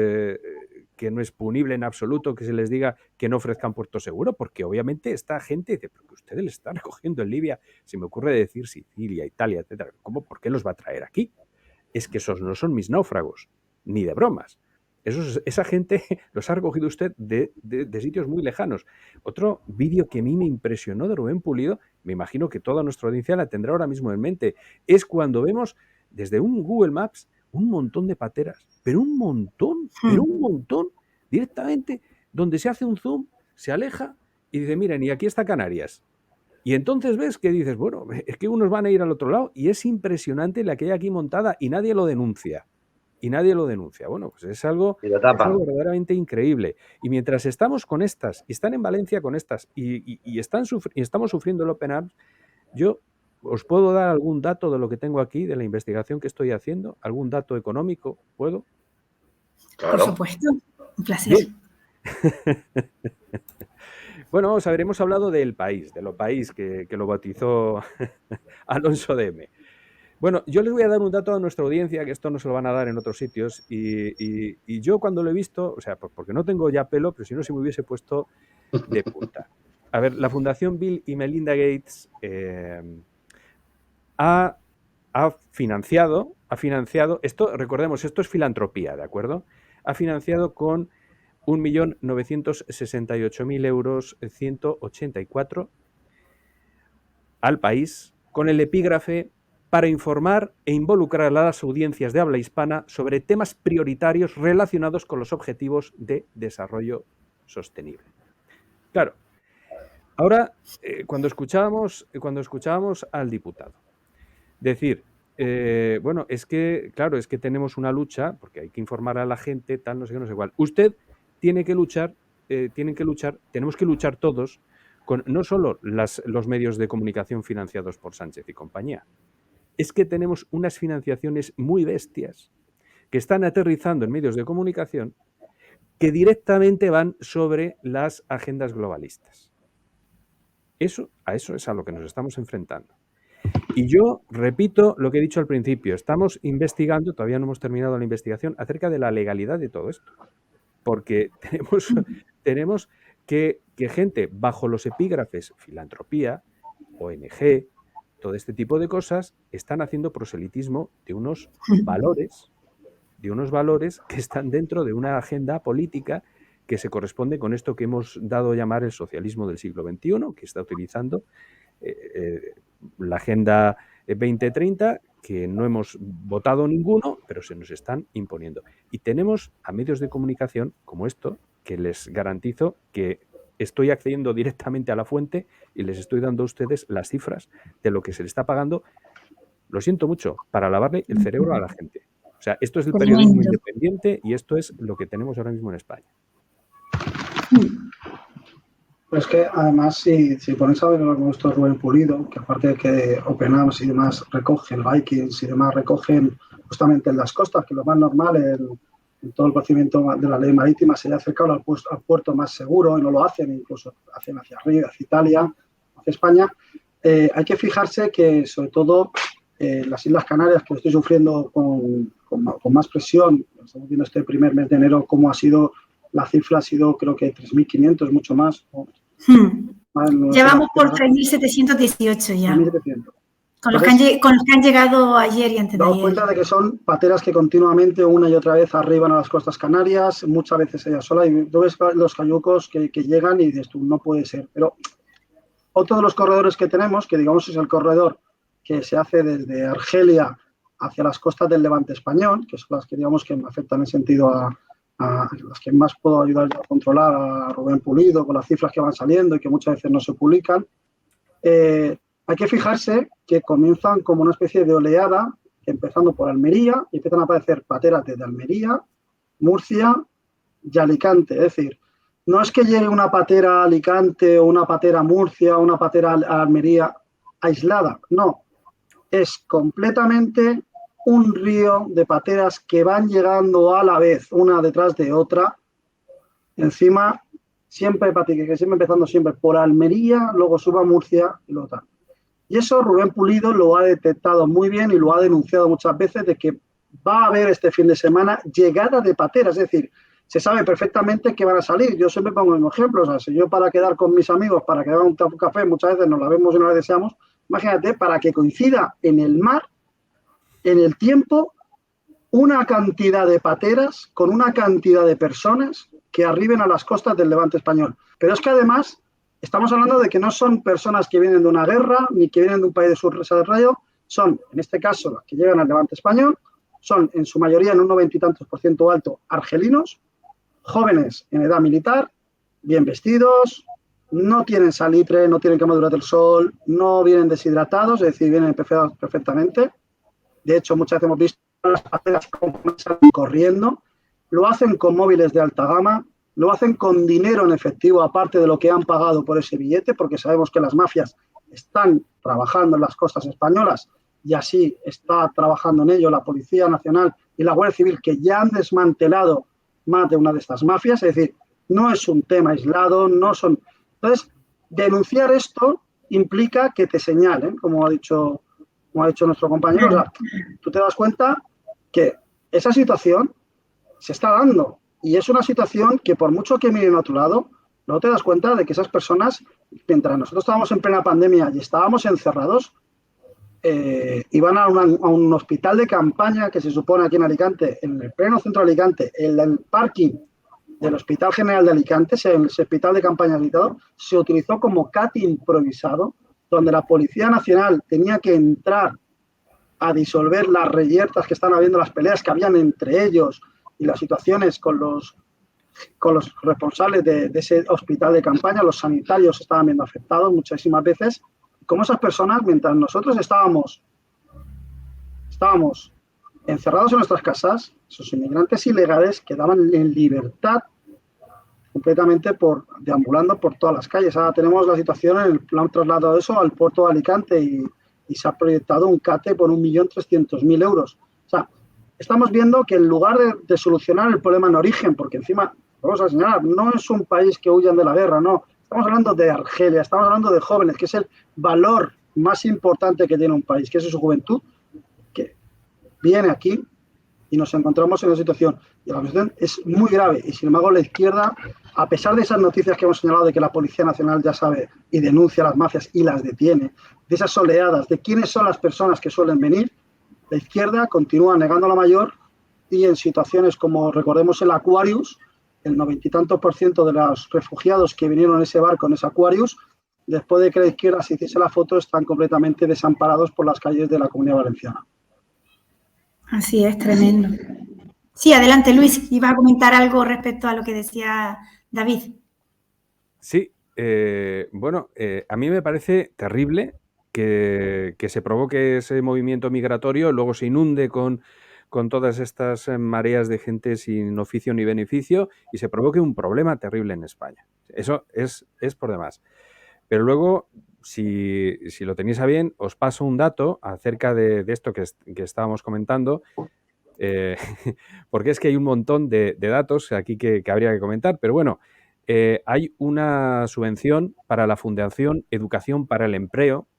punible en absoluto que se les diga que no ofrezcan puerto seguro, porque obviamente esta gente dice, pero que ustedes le están recogiendo en Libia, se me ocurre decir Sicilia, Italia, etcétera, ¿cómo? ¿Por qué los va a traer aquí? Es que esos no son mis náufragos, ni de bromas. Esa gente los ha recogido usted de sitios muy lejanos. Otro vídeo que a mí me impresionó de Rubén Pulido, me imagino que toda nuestra audiencia la tendrá ahora mismo en mente, es cuando vemos desde un Google Maps un montón de pateras, pero un montón, directamente, donde se hace un zoom, se aleja y dice, miren, y aquí está Canarias. Y entonces ves que dices, bueno, es que unos van a ir al otro lado y es impresionante la que hay aquí montada y nadie lo denuncia. Bueno, pues es algo verdaderamente increíble. Y mientras estamos con estas, y están en Valencia con estas, y estamos sufriendo el Open Arms, yo os puedo dar algún dato de lo que tengo aquí, de la investigación que estoy haciendo, algún dato económico, ¿puedo? Claro. Por supuesto, un placer. Bueno, vamos a ver, hemos hablado del país, de lo país que lo bautizó Alonso DM. Bueno, yo les voy a dar un dato a nuestra audiencia, que esto no se lo van a dar en otros sitios, y yo cuando lo he visto, o sea, porque no tengo ya pelo, pero si no se me hubiese puesto de punta. A ver, la Fundación Bill y Melinda Gates ha financiado, esto, recordemos, esto es filantropía, ¿de acuerdo? Ha financiado con 1.968.000 euros 184 al país, con el epígrafe para informar e involucrar a las audiencias de habla hispana sobre temas prioritarios relacionados con los objetivos de desarrollo sostenible. Claro, ahora cuando escuchábamos al diputado decir, bueno, es que, claro, es que tenemos una lucha, porque hay que informar a la gente, tal, no sé qué, no sé cuál. Usted tiene que luchar, tenemos que luchar todos con no solo los medios de comunicación financiados por Sánchez y compañía, es que tenemos unas financiaciones muy bestias que están aterrizando en medios de comunicación que directamente van sobre las agendas globalistas. A eso es a lo que nos estamos enfrentando. Y yo repito lo que he dicho al principio, estamos investigando, todavía no hemos terminado la investigación, acerca de la legalidad de todo esto. Porque tenemos que gente bajo los epígrafes filantropía, ONG, todo este tipo de cosas, están haciendo proselitismo de unos valores que están dentro de una agenda política que se corresponde con esto que hemos dado a llamar el socialismo del siglo XXI, que está utilizando la Agenda 2030, que no hemos votado ninguno, pero se nos están imponiendo. Y tenemos a medios de comunicación como esto, que les garantizo que estoy accediendo directamente a la fuente y les estoy dando a ustedes las cifras de lo que se le está pagando, lo siento mucho, para lavarle el cerebro a la gente. O sea, esto es el periodismo independiente y esto es lo que tenemos ahora mismo en España. Pues que además, si ponéis a ver lo que nuestro Rubén Pulido, que aparte de que Open Arms y demás recogen, Vikings y demás recogen justamente en las costas, que lo más normal en todo el procedimiento de la ley marítima sería acercarlo al puerto más seguro y no lo hacen, incluso hacen hacia arriba, hacia Italia, hacia España. Hay que fijarse que sobre todo las Islas Canarias, que estoy sufriendo con más presión, estamos viendo este primer mes de enero cómo ha sido, la cifra ha sido creo que 3.500, mucho más. Llevamos por 3.718 ya. 3.700. Con los que han llegado ayer y antes de ayer. Damos cuenta de que son pateras que continuamente una y otra vez arriban a las costas canarias, muchas veces ella sola, y tú ves los cayucos que llegan y dices tú, no puede ser. Pero otro de los corredores que tenemos, que digamos es el corredor que se hace desde Argelia hacia las costas del Levante español, que son las que digamos que me afectan en sentido a las que más puedo ayudar a controlar, a Rubén Pulido, con las cifras que van saliendo y que muchas veces no se publican. Hay que fijarse que comienzan como una especie de oleada, empezando por Almería, y empiezan a aparecer pateras desde Almería, Murcia y Alicante. Es decir, no es que llegue una patera a Alicante o una patera a Murcia o una patera a Almería aislada, no. Es completamente un río de pateras que van llegando a la vez, una detrás de otra. Encima, siempre empezando siempre por Almería, luego suba a Murcia y luego tal. Y eso Rubén Pulido lo ha detectado muy bien y lo ha denunciado muchas veces de que va a haber este fin de semana llegada de pateras, es decir, se sabe perfectamente que van a salir. Yo siempre pongo un ejemplo, o sea, si yo para quedar con mis amigos, para quedar un café, muchas veces nos la vemos y no la deseamos, imagínate, para que coincida en el mar, en el tiempo, una cantidad de pateras con una cantidad de personas que arriben a las costas del Levante español. Pero es que además estamos hablando de que no son personas que vienen de una guerra ni que vienen de un país de subdesarrollo, son, en este caso, las que llegan al Levante español, son en su mayoría, en un 90 y tantos % alto, argelinos, jóvenes en edad militar, bien vestidos, no tienen salitre, no tienen quemadura del sol, no vienen deshidratados, es decir, vienen perfectamente. De hecho, muchas veces hemos visto las pateras como salen corriendo, lo hacen con móviles de alta gama, lo hacen con dinero en efectivo, aparte de lo que han pagado por ese billete, porque sabemos que las mafias están trabajando en las costas españolas y así está trabajando en ello la Policía Nacional y la Guardia Civil, que ya han desmantelado más de una de estas mafias. Es decir, no es un tema aislado, no son... Entonces, denunciar esto implica que te señalen, como ha dicho nuestro compañero. O sea, tú te das cuenta que esa situación se está dando y es una situación que por mucho que miren a otro lado, no te das cuenta de que esas personas, mientras nosotros estábamos en plena pandemia y estábamos encerrados, iban a un hospital de campaña que se supone aquí en Alicante, en el pleno centro de Alicante, en el parking del Hospital General de Alicante, ese hospital de campaña habilitado, se utilizó como CAT improvisado, donde la Policía Nacional tenía que entrar a disolver las reyertas que están habiendo, las peleas que habían entre ellos y las situaciones con los responsables de ese hospital de campaña. Los sanitarios estaban viendo afectados muchísimas veces. Como esas personas, mientras nosotros estábamos encerrados en nuestras casas, esos inmigrantes ilegales quedaban en libertad completamente deambulando por todas las calles. Ahora tenemos la situación, lo han trasladado eso al puerto de Alicante y y se ha proyectado un CATE por 1.300.000 euros. O sea, estamos viendo que en lugar de solucionar el problema en origen, porque encima, vamos a señalar, no es un país que huyan de la guerra, no. Estamos hablando de Argelia, estamos hablando de jóvenes, que es el valor más importante que tiene un país, que es su juventud, que viene aquí y nos encontramos en una situación. Y la situación es muy grave. Y sin embargo, la izquierda, a pesar de esas noticias que hemos señalado de que la Policía Nacional ya sabe y denuncia a las mafias y las detiene, de esas oleadas, de quiénes son las personas que suelen venir, la izquierda continúa negando la mayor y en situaciones como, recordemos, el Aquarius, el 90 y tantos % de los refugiados que vinieron en ese barco, en ese Aquarius, después de que la izquierda se hiciese la foto, están completamente desamparados por las calles de la Comunidad Valenciana. Así es, tremendo. Sí, adelante, Luis. Iba a comentar algo respecto a lo que decía David. Sí, bueno, a mí me parece terrible que se provoque ese movimiento migratorio, luego se inunde con todas estas mareas de gente sin oficio ni beneficio y se provoque un problema terrible en España. Eso es por demás. Pero luego, si lo tenéis a bien, os paso un dato acerca de esto que estábamos comentando, porque es que hay un montón de datos aquí que habría que comentar, pero bueno, hay una subvención para la Fundación Educación para el Empleo,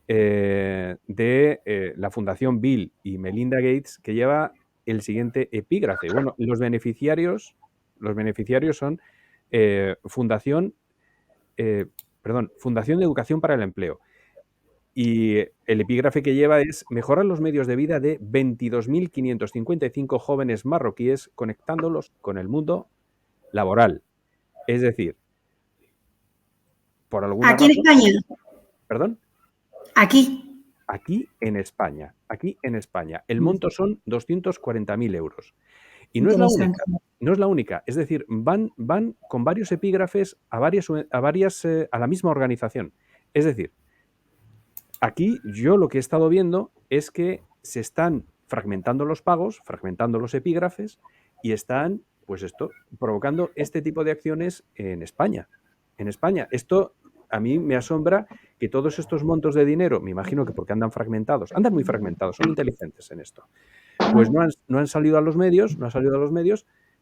de la Fundación Bill y Melinda Gates, que lleva el siguiente epígrafe. Bueno, los beneficiarios son Fundación de Educación para el Empleo. Y el epígrafe que lleva es mejorar los medios de vida de 22.555 jóvenes marroquíes conectándolos con el mundo laboral. Es decir, por alguna razón... ¿Aquí en España? ¿Perdón? Aquí. Aquí en España. El monto son 240.000 euros. Y no es la única. Es decir, van con varios epígrafes a la misma organización. Es decir, aquí yo lo que he estado viendo es que se están fragmentando los pagos, fragmentando los epígrafes y están, pues provocando este tipo de acciones en España. Esto a mí me asombra que todos estos montos de dinero, me imagino que porque andan muy fragmentados, son inteligentes en esto, pues no han salido a los medios,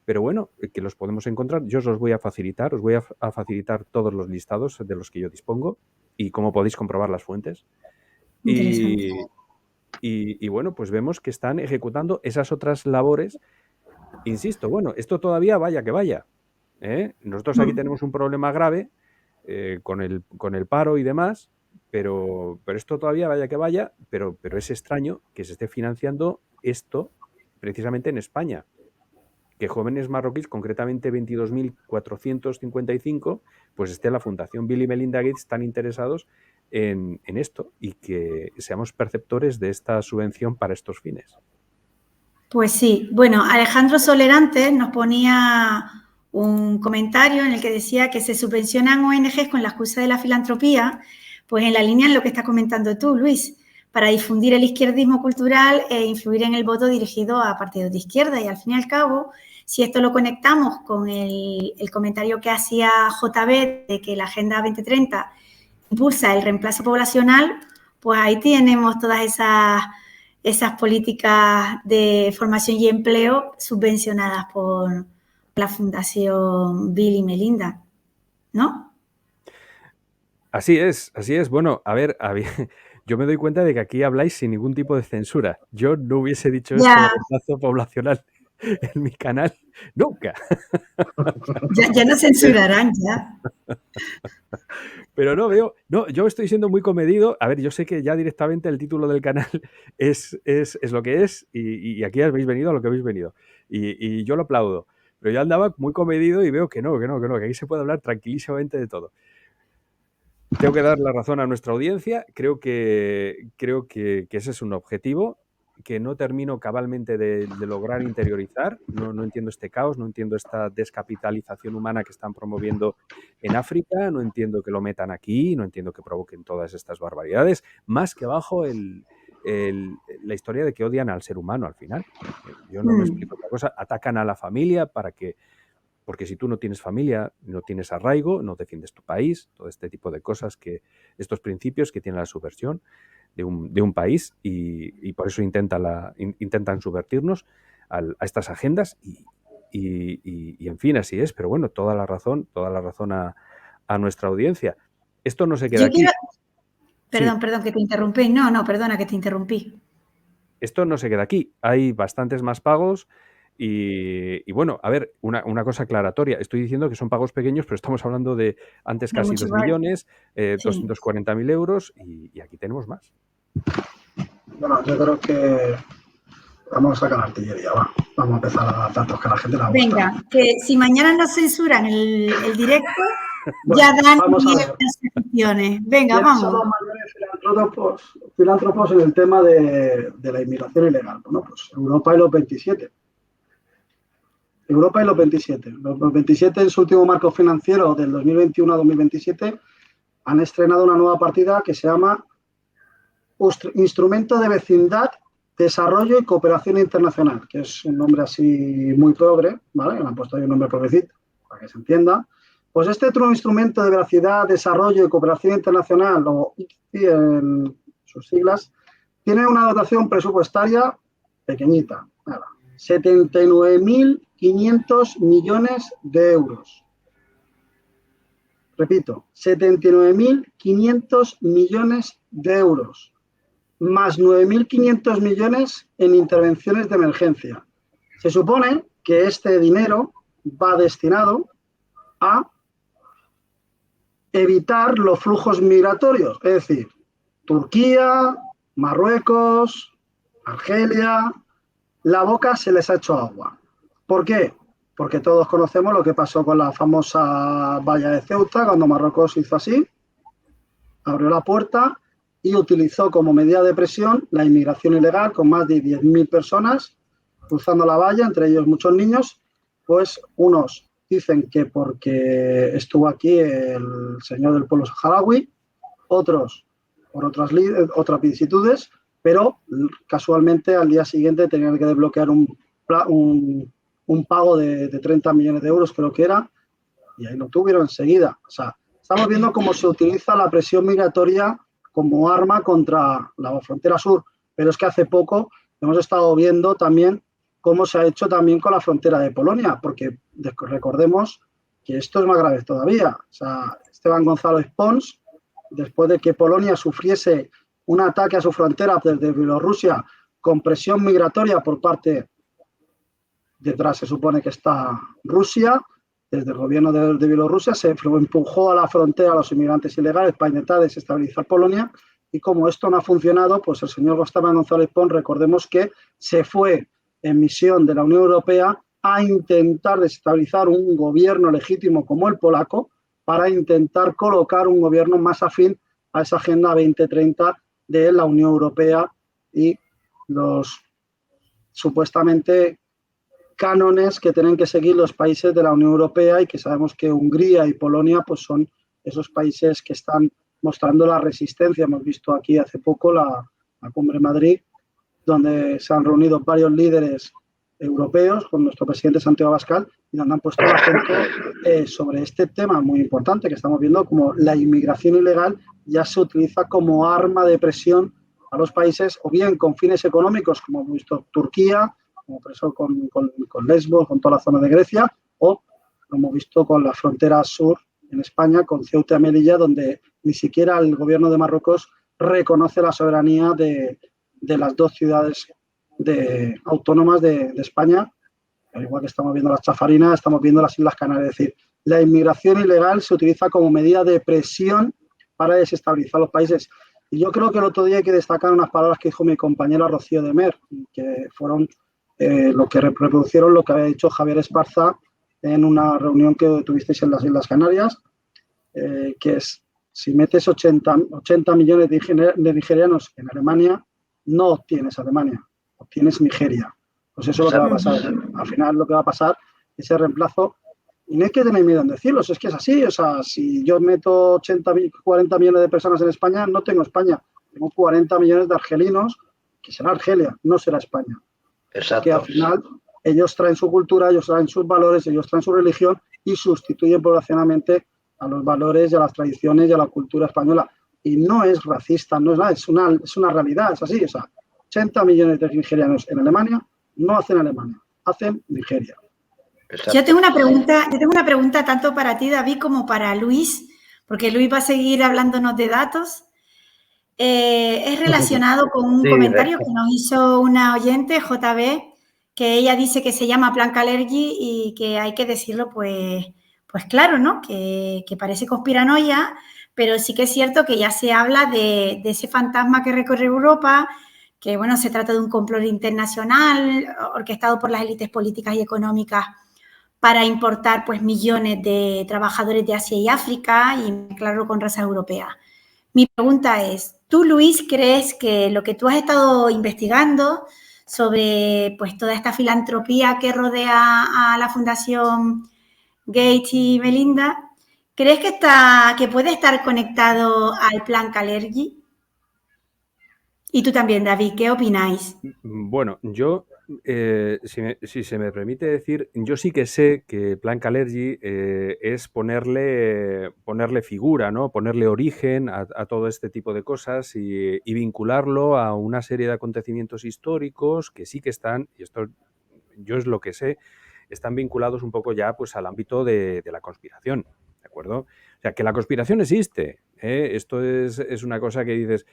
pero bueno, que los podemos encontrar. Yo os voy a facilitar todos los listados de los que yo dispongo y cómo podéis comprobar las fuentes. Y bueno, pues vemos que están ejecutando esas otras labores. Insisto, bueno, esto todavía vaya que vaya. Nosotros aquí tenemos un problema grave con el paro y demás, pero esto todavía vaya que vaya, pero es extraño que se esté financiando esto precisamente en España. Que jóvenes marroquíes, concretamente 22.455, pues esté la Fundación Bill y Melinda Gates tan interesados en esto y que seamos perceptores de esta subvención para estos fines. Pues sí. Bueno, Alejandro Solerante nos ponía un comentario en el que decía que se subvencionan ONGs con la excusa de la filantropía, pues en la línea en lo que estás comentando tú, Luis, para difundir el izquierdismo cultural e influir en el voto dirigido a partidos de izquierda. Y al fin y al cabo, si esto lo conectamos con el comentario que hacía JB de que la Agenda 2030 impulsa el reemplazo poblacional, pues ahí tenemos todas esas políticas de formación y empleo subvencionadas por la Fundación Bill y Melinda, ¿no? Así es. Bueno, a ver, yo me doy cuenta de que aquí habláis sin ningún tipo de censura. Yo no hubiese dicho esto de reemplazo poblacional en mi canal nunca. Ya no censurarán, ya. Pero yo estoy siendo muy comedido. A ver, yo sé que ya directamente el título del canal es lo que es y aquí habéis venido a lo que habéis venido. Y yo lo aplaudo. Pero yo andaba muy comedido y veo que que aquí se puede hablar tranquilísimamente de todo. Tengo que dar la razón a nuestra audiencia. Creo que ese es un objetivo que no termino cabalmente de lograr interiorizar. No entiendo este caos, no entiendo esta descapitalización humana que están promoviendo en África, no entiendo que lo metan aquí, no entiendo que provoquen todas estas barbaridades, más que bajo la historia de que odian al ser humano al final. Yo no me explico otra cosa. Atacan a la familia para que porque si tú no tienes familia, no tienes arraigo, no defiendes tu país, todo este tipo de cosas, estos principios que tiene la subversión de un país, y por eso intentan subvertirnos a estas agendas y en fin, así es. Pero bueno, toda la razón a nuestra audiencia. Esto no se queda aquí. Perdón que te interrumpí. No, perdona que te interrumpí. Esto no se queda aquí. Hay bastantes más pagos y bueno, a ver, una cosa aclaratoria. Estoy diciendo que son pagos pequeños, pero estamos hablando de antes casi 2 millones, 240.000 euros y aquí tenemos más. Bueno, yo creo que vamos a sacar artillería, va. Vamos a empezar a dar datos que a la gente le gusta. Venga, que si mañana nos censuran el directo, bueno, ya dan 10 secciones. Venga, vamos. Son los mayores filántropos en el tema de la inmigración ilegal. Bueno, pues Europa y los 27. Europa y los 27. Los 27 en su último marco financiero del 2021 a 2027 han estrenado una nueva partida que se llama Instrumento de Vecindad, Desarrollo y Cooperación Internacional, que es un nombre así muy progre, ¿vale? Le han puesto ahí un nombre progresista para que se entienda. Pues este otro instrumento de veracidad, desarrollo y cooperación internacional, o ICCI en sus siglas, tiene una dotación presupuestaria pequeñita, 79.500 millones de euros. Repito, 79.500 millones de euros, más 9.500 millones en intervenciones de emergencia. Se supone que este dinero va destinado a evitar los flujos migratorios, es decir, Turquía, Marruecos, Argelia, la boca se les ha hecho agua. ¿Por qué? Porque todos conocemos lo que pasó con la famosa valla de Ceuta, cuando Marruecos hizo así, abrió la puerta y utilizó como medida de presión la inmigración ilegal con más de 10.000 personas cruzando la valla, entre ellos muchos niños. Pues unos dicen que porque estuvo aquí el señor del pueblo saharaui, otros por otras vicisitudes, pero casualmente al día siguiente tenían que desbloquear un pago de 30 millones de euros, creo que era, y ahí lo tuvieron enseguida. O sea, estamos viendo cómo se utiliza la presión migratoria como arma contra la frontera sur, pero es que hace poco hemos estado viendo también cómo se ha hecho también con la frontera de Polonia, porque recordemos que esto es más grave todavía. O sea, Esteban González Pons, después de que Polonia sufriese un ataque a su frontera desde Bielorrusia con presión migratoria por parte, detrás se supone que está Rusia, desde el gobierno de Bielorrusia, se empujó a la frontera a los inmigrantes ilegales para intentar desestabilizar Polonia, y como esto no ha funcionado, pues el señor Esteban González Pons, recordemos que se fue en misión de la Unión Europea a intentar desestabilizar un gobierno legítimo como el polaco, para intentar colocar un gobierno más afín a esa Agenda 2030 de la Unión Europea y los supuestamente cánones que tienen que seguir los países de la Unión Europea, y que sabemos que Hungría y Polonia pues son esos países que están mostrando la resistencia. Hemos visto aquí hace poco la Cumbre Madrid, donde se han reunido varios líderes europeos con nuestro presidente Santiago Abascal, y donde han puesto el acento sobre este tema muy importante que estamos viendo, como la inmigración ilegal ya se utiliza como arma de presión a los países, o bien con fines económicos, como hemos visto Turquía, como por eso con Lesbos, con toda la zona de Grecia, o como hemos visto con la frontera sur en España, con Ceuta y Melilla, donde ni siquiera el gobierno de Marruecos reconoce la soberanía de las dos ciudades autónomas de España. Al igual que estamos viendo las Chafarinas, estamos viendo las Islas Canarias. Es decir, la inmigración ilegal se utiliza como medida de presión para desestabilizar los países. Y yo creo que el otro día hay que destacar unas palabras que dijo mi compañera Rocío de Mer, que fueron lo que reproducieron lo que había dicho Javier Esparza en una reunión que tuvisteis en las Islas Canarias, que es: si metes 80 millones de nigerianos en Alemania, no obtienes Alemania, obtienes Nigeria. Pues eso es lo que va a pasar. Al final lo que va a pasar, ese reemplazo, y no hay que tener miedo en decirlo, es que es así. O sea, si yo meto 40 millones de personas en España, no tengo España, tengo 40 millones de argelinos, que será Argelia, no será España. Exacto. Que al final ellos traen su cultura, ellos traen sus valores, ellos traen su religión y sustituyen poblacionalmente a los valores y a las tradiciones y a la cultura española. Y no es racista, no es nada, es una realidad, es así. O sea, 80 millones de nigerianos en Alemania no hacen Alemania, hacen Nigeria. Yo tengo una pregunta tanto para ti, David, como para Luis, porque Luis va a seguir hablándonos de datos. Es relacionado con un comentario que nos hizo una oyente, JB, que ella dice que se llama Plan Kalergi y que hay que decirlo, pues claro, ¿no? Que parece conspiranoia, pero sí que es cierto que ya se habla de ese fantasma que recorre Europa, que, bueno, se trata de un complot internacional orquestado por las élites políticas y económicas para importar, pues, millones de trabajadores de Asia y África y mezclarlo con razas europeas. Mi pregunta es, ¿tú, Luis, crees que lo que tú has estado investigando sobre, pues, toda esta filantropía que rodea a la Fundación Gates y Melinda, crees que puede estar conectado al Plan Kalergi? Y tú también, David, ¿qué opináis? Bueno, yo, si se me permite decir, yo sí que sé que Plan Kalergi es ponerle figura, ¿no? Ponerle origen a todo este tipo de cosas y vincularlo a una serie de acontecimientos históricos que sí que están, y esto yo es lo que sé, están vinculados un poco ya, pues, al ámbito de la conspiración, ¿de acuerdo? O sea, que la conspiración existe, ¿eh? Esto es una cosa que dices,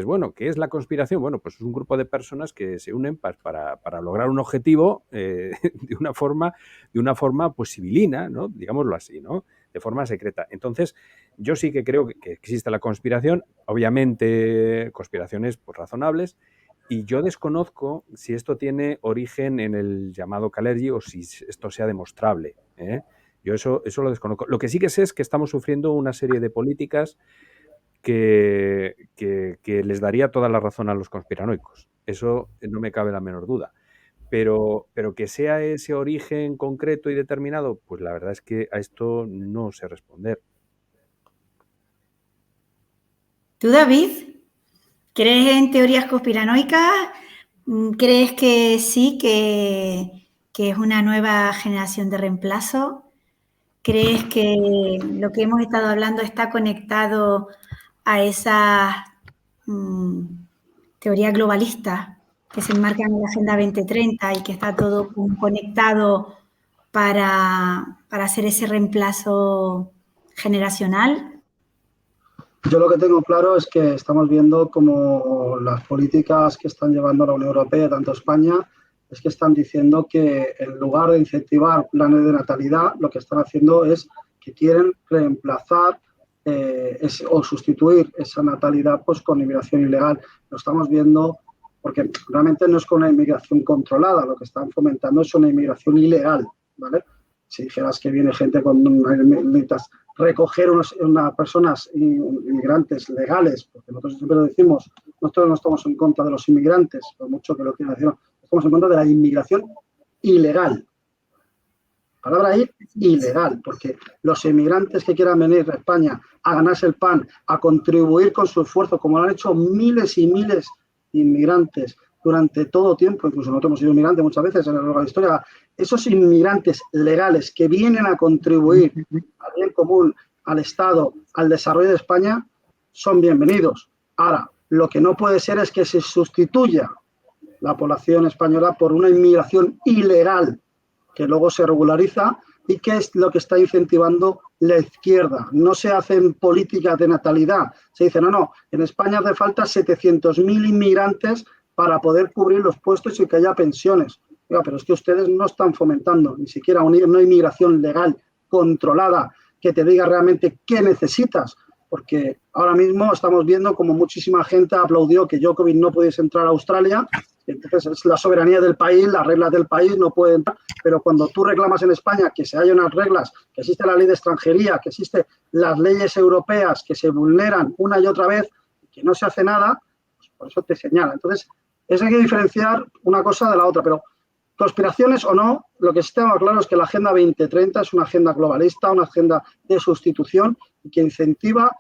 bueno, ¿qué es la conspiración? Bueno, pues es un grupo de personas que se unen para lograr un objetivo de una forma pues civilina, ¿no? Digámoslo así, ¿no? De forma secreta. Entonces, yo sí que creo que existe la conspiración, obviamente conspiraciones pues razonables, y yo desconozco si esto tiene origen en el llamado Kalergi o si esto sea demostrable, ¿eh? Yo eso lo desconozco. Lo que sí que sé es que estamos sufriendo una serie de políticas que les daría toda la razón a los conspiranoicos. Eso no me cabe la menor duda. Pero que sea ese origen concreto y determinado, pues la verdad es que a esto no sé responder. ¿Tú, David? ¿Crees en teorías conspiranoicas? ¿Crees que sí, que es una nueva generación de reemplazo? ¿Crees que lo que hemos estado hablando está conectado a esas teorías globalistas que se enmarcan en la Agenda 2030 y que está todo conectado para hacer ese reemplazo generacional? Yo lo que tengo claro es que estamos viendo como las políticas que están llevando la Unión Europea, tanto España, es que están diciendo que en lugar de incentivar planes de natalidad, lo que están haciendo es que quieren reemplazar o sustituir esa natalidad pues con inmigración ilegal. Lo estamos viendo porque realmente no es con una inmigración controlada, lo que están fomentando es una inmigración ilegal, ¿vale? Si dijeras que viene gente con necesitas recoger unas personas inmigrantes legales, porque nosotros siempre lo decimos, nosotros no estamos en contra de los inmigrantes, por mucho que lo quieran decir, estamos en contra de la inmigración ilegal. Palabra ahí, ilegal, porque los inmigrantes que quieran venir a España a ganarse el pan, a contribuir con su esfuerzo, como lo han hecho miles y miles de inmigrantes durante todo tiempo, incluso nosotros hemos sido inmigrantes muchas veces en la historia, esos inmigrantes legales que vienen a contribuir al bien común, al Estado, al desarrollo de España, son bienvenidos. Ahora, lo que no puede ser es que se sustituya la población española por una inmigración ilegal que luego se regulariza y que es lo que está incentivando la izquierda. No se hacen políticas de natalidad. Se dice, no, en España hace falta 700.000 inmigrantes para poder cubrir los puestos y que haya pensiones. Oiga, pero es que ustedes no están fomentando ni siquiera una inmigración legal, controlada, que te diga realmente qué necesitas. Porque ahora mismo estamos viendo como muchísima gente aplaudió que Djokovic no pudiese entrar a Australia. Entonces es la soberanía del país, las reglas del país no pueden entrar. Pero cuando tú reclamas en España que se haya unas reglas, que existe la ley de extranjería, que existen las leyes europeas que se vulneran una y otra vez, que no se hace nada, pues por eso te señala. Entonces, eso hay que diferenciar una cosa de la otra. Pero conspiraciones o no, lo que está claro es que la Agenda 2030 es una agenda globalista, una agenda de sustitución que incentiva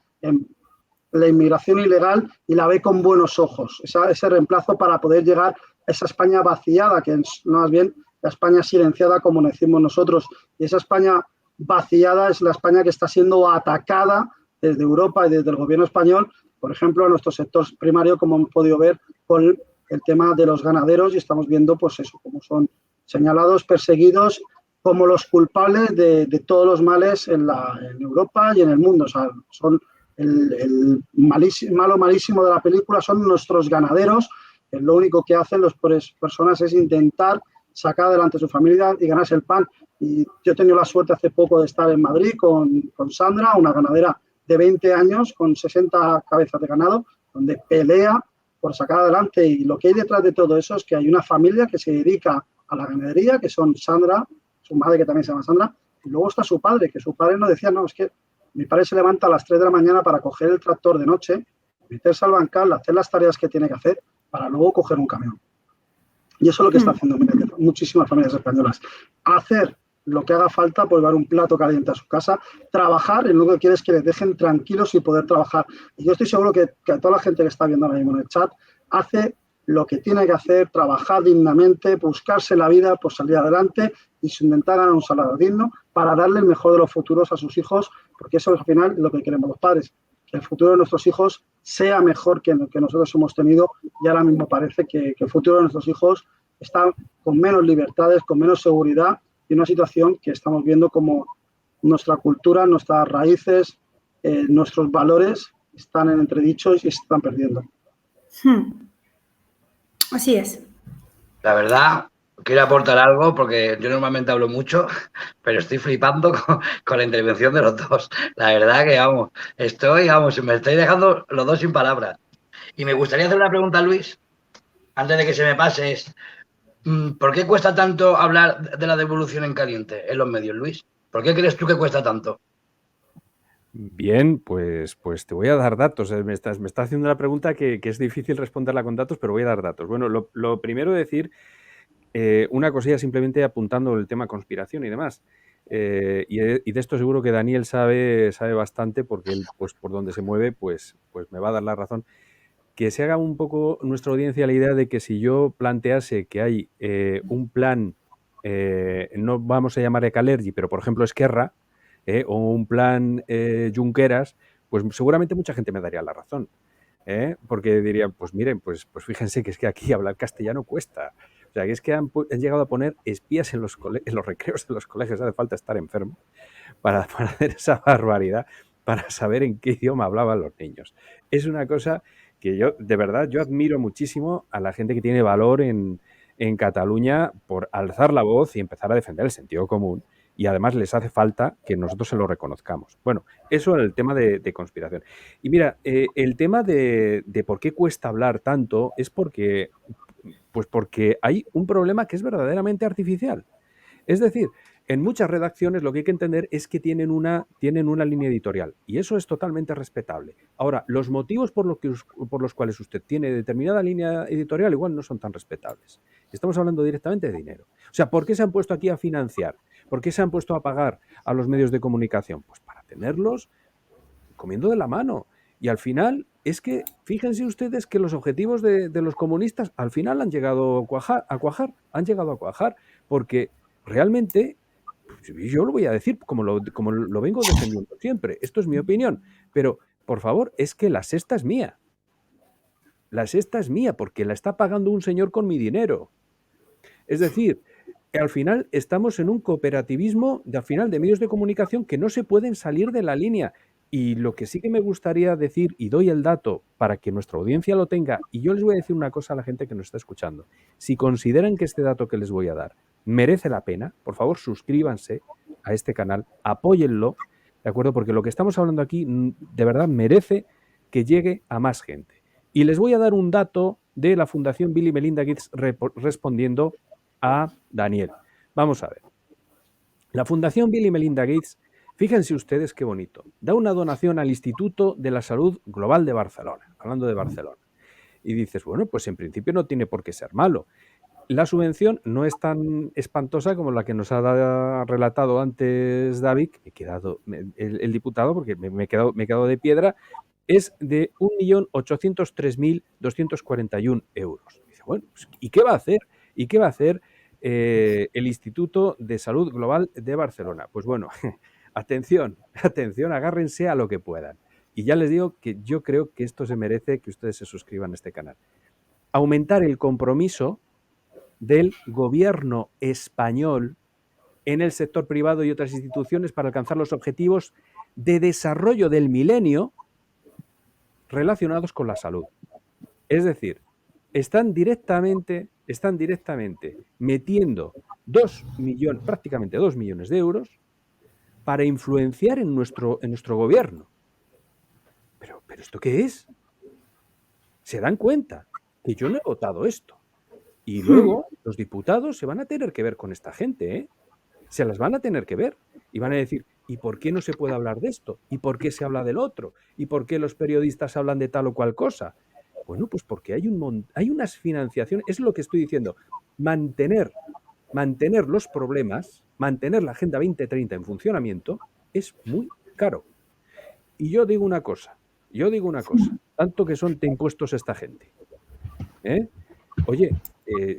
la inmigración ilegal y la ve con buenos ojos, ese reemplazo para poder llegar a esa España vaciada, que más bien la España silenciada, como decimos nosotros. Y esa España vaciada es la España que está siendo atacada desde Europa y desde el gobierno español, por ejemplo, en nuestro sector primario, como hemos podido ver con el tema de los ganaderos, y estamos viendo, pues eso, cómo son señalados, perseguidos como los culpables de todos los males en Europa y en el mundo. O sea, son el malo malísimo de la película son nuestros ganaderos, que lo único que hacen las personas es intentar sacar adelante a su familia y ganarse el pan. Y yo he tenido la suerte hace poco de estar en Madrid con Sandra, una ganadera de 20 años con 60 cabezas de ganado, donde pelea por sacar adelante. Y lo que hay detrás de todo eso es que hay una familia que se dedica a la ganadería, que son Sandra, su madre, que también se llama Sandra, y luego está su padre, que su padre nos decía, no, es que mi padre se levanta a las 3 de la mañana para coger el tractor de noche, meterse al bancal, hacer las tareas que tiene que hacer, para luego coger un camión. Y eso es lo que está haciendo muchísimas familias españolas. Hacer lo que haga falta por llevar un plato caliente a su casa, trabajar, y lo que quiere es que les dejen tranquilos y poder trabajar. Y yo estoy seguro que toda la gente que está viendo ahora mismo en el chat hace lo que tiene que hacer, trabajar dignamente, buscarse la vida por salir adelante y intentar ganar un salario digno para darle el mejor de los futuros a sus hijos, porque eso es al final lo que queremos los padres, que el futuro de nuestros hijos sea mejor que el que nosotros hemos tenido, y ahora mismo parece que el futuro de nuestros hijos está con menos libertades, con menos seguridad, y una situación que estamos viendo como nuestra cultura, nuestras raíces, nuestros valores están en entredicho y se están perdiendo. Así es. La verdad, quiero aportar algo porque yo normalmente hablo mucho, pero estoy flipando con la intervención de los dos. La verdad que, me estoy dejando los dos sin palabras. Y me gustaría hacer una pregunta a Luis, antes de que se me pase, ¿por qué cuesta tanto hablar de la devolución en caliente en los medios, Luis? ¿Por qué crees tú que cuesta tanto? Bien, pues te voy a dar datos. Me está haciendo una pregunta que es difícil responderla con datos, pero voy a dar datos. Bueno, lo primero decir una cosilla simplemente apuntando el tema conspiración y demás. Y de esto seguro que Daniel sabe bastante, porque él, pues por donde se mueve, pues me va a dar la razón. Que se haga un poco nuestra audiencia la idea de que si yo plantease que hay un plan, no vamos a llamar Ecalergi, pero por ejemplo Esquerra, o un plan Junqueras, pues seguramente mucha gente me daría la razón. Porque diría, pues miren, pues fíjense que es que aquí hablar castellano cuesta. O sea, que es que han llegado a poner espías en los recreos de los colegios. Hace falta estar enfermo para hacer esa barbaridad, para saber en qué idioma hablaban los niños. Es una cosa que yo, de verdad, yo admiro muchísimo a la gente que tiene valor en Cataluña por alzar la voz y empezar a defender el sentido común. Y además les hace falta que nosotros se lo reconozcamos. Bueno, eso en el tema de conspiración. Y mira, el tema de por qué cuesta hablar tanto es porque hay un problema que es verdaderamente artificial. Es decir, en muchas redacciones lo que hay que entender es que tienen una línea editorial, y eso es totalmente respetable. Ahora, los motivos por los cuales usted tiene determinada línea editorial igual no son tan respetables. Estamos hablando directamente de dinero. O sea, ¿por qué se han puesto aquí a financiar? ¿Por qué se han puesto a pagar a los medios de comunicación? Pues para tenerlos comiendo de la mano. Y al final es que, fíjense ustedes que los objetivos de los comunistas al final han llegado a cuajar, porque realmente, yo lo voy a decir como lo vengo defendiendo siempre, esto es mi opinión, pero por favor, es que la sexta es mía. La sexta es mía porque la está pagando un señor con mi dinero. Es decir, al final estamos en un cooperativismo de medios de comunicación que no se pueden salir de la línea. Y lo que sí que me gustaría decir, y doy el dato para que nuestra audiencia lo tenga, y yo les voy a decir una cosa a la gente que nos está escuchando. Si consideran que este dato que les voy a dar merece la pena, por favor suscríbanse a este canal, apóyenlo, ¿de acuerdo? Porque lo que estamos hablando aquí de verdad merece que llegue a más gente. Y les voy a dar un dato de la Fundación Bill y Melinda Gates respondiendo a Daniel. Vamos a ver. La Fundación Bill y Melinda Gates, fíjense ustedes qué bonito, da una donación al Instituto de la Salud Global de Barcelona, hablando de Barcelona. Y dices, bueno, pues en principio no tiene por qué ser malo. La subvención no es tan espantosa como la que nos ha relatado antes David, el diputado, porque me he quedado de piedra, es de 1.803.241 euros. Dice, bueno, pues, ¿y qué va a hacer? ¿Y qué va a hacer el Instituto de Salud Global de Barcelona. Pues bueno, atención, agárrense a lo que puedan. Y ya les digo que yo creo que esto se merece que ustedes se suscriban a este canal. Aumentar el compromiso del gobierno español en el sector privado y otras instituciones para alcanzar los objetivos de desarrollo del milenio relacionados con la salud. Es decir, están directamente metiendo prácticamente 2 millones de euros para influenciar en nuestro gobierno. ¿Pero esto qué es? ¿Se dan cuenta que yo no he votado esto? Y luego los diputados se van a tener que ver con esta gente, ¿eh? Se las van a tener que ver y van a decir, ¿y por qué no se puede hablar de esto? ¿Y por qué se habla del otro? ¿Y por qué los periodistas hablan de tal o cual cosa? Bueno, pues porque hay unas financiaciones, es lo que estoy diciendo, mantener los problemas, mantener la Agenda 2030 en funcionamiento es muy caro. Y yo digo una cosa, tanto que son de impuestos esta gente. Oye,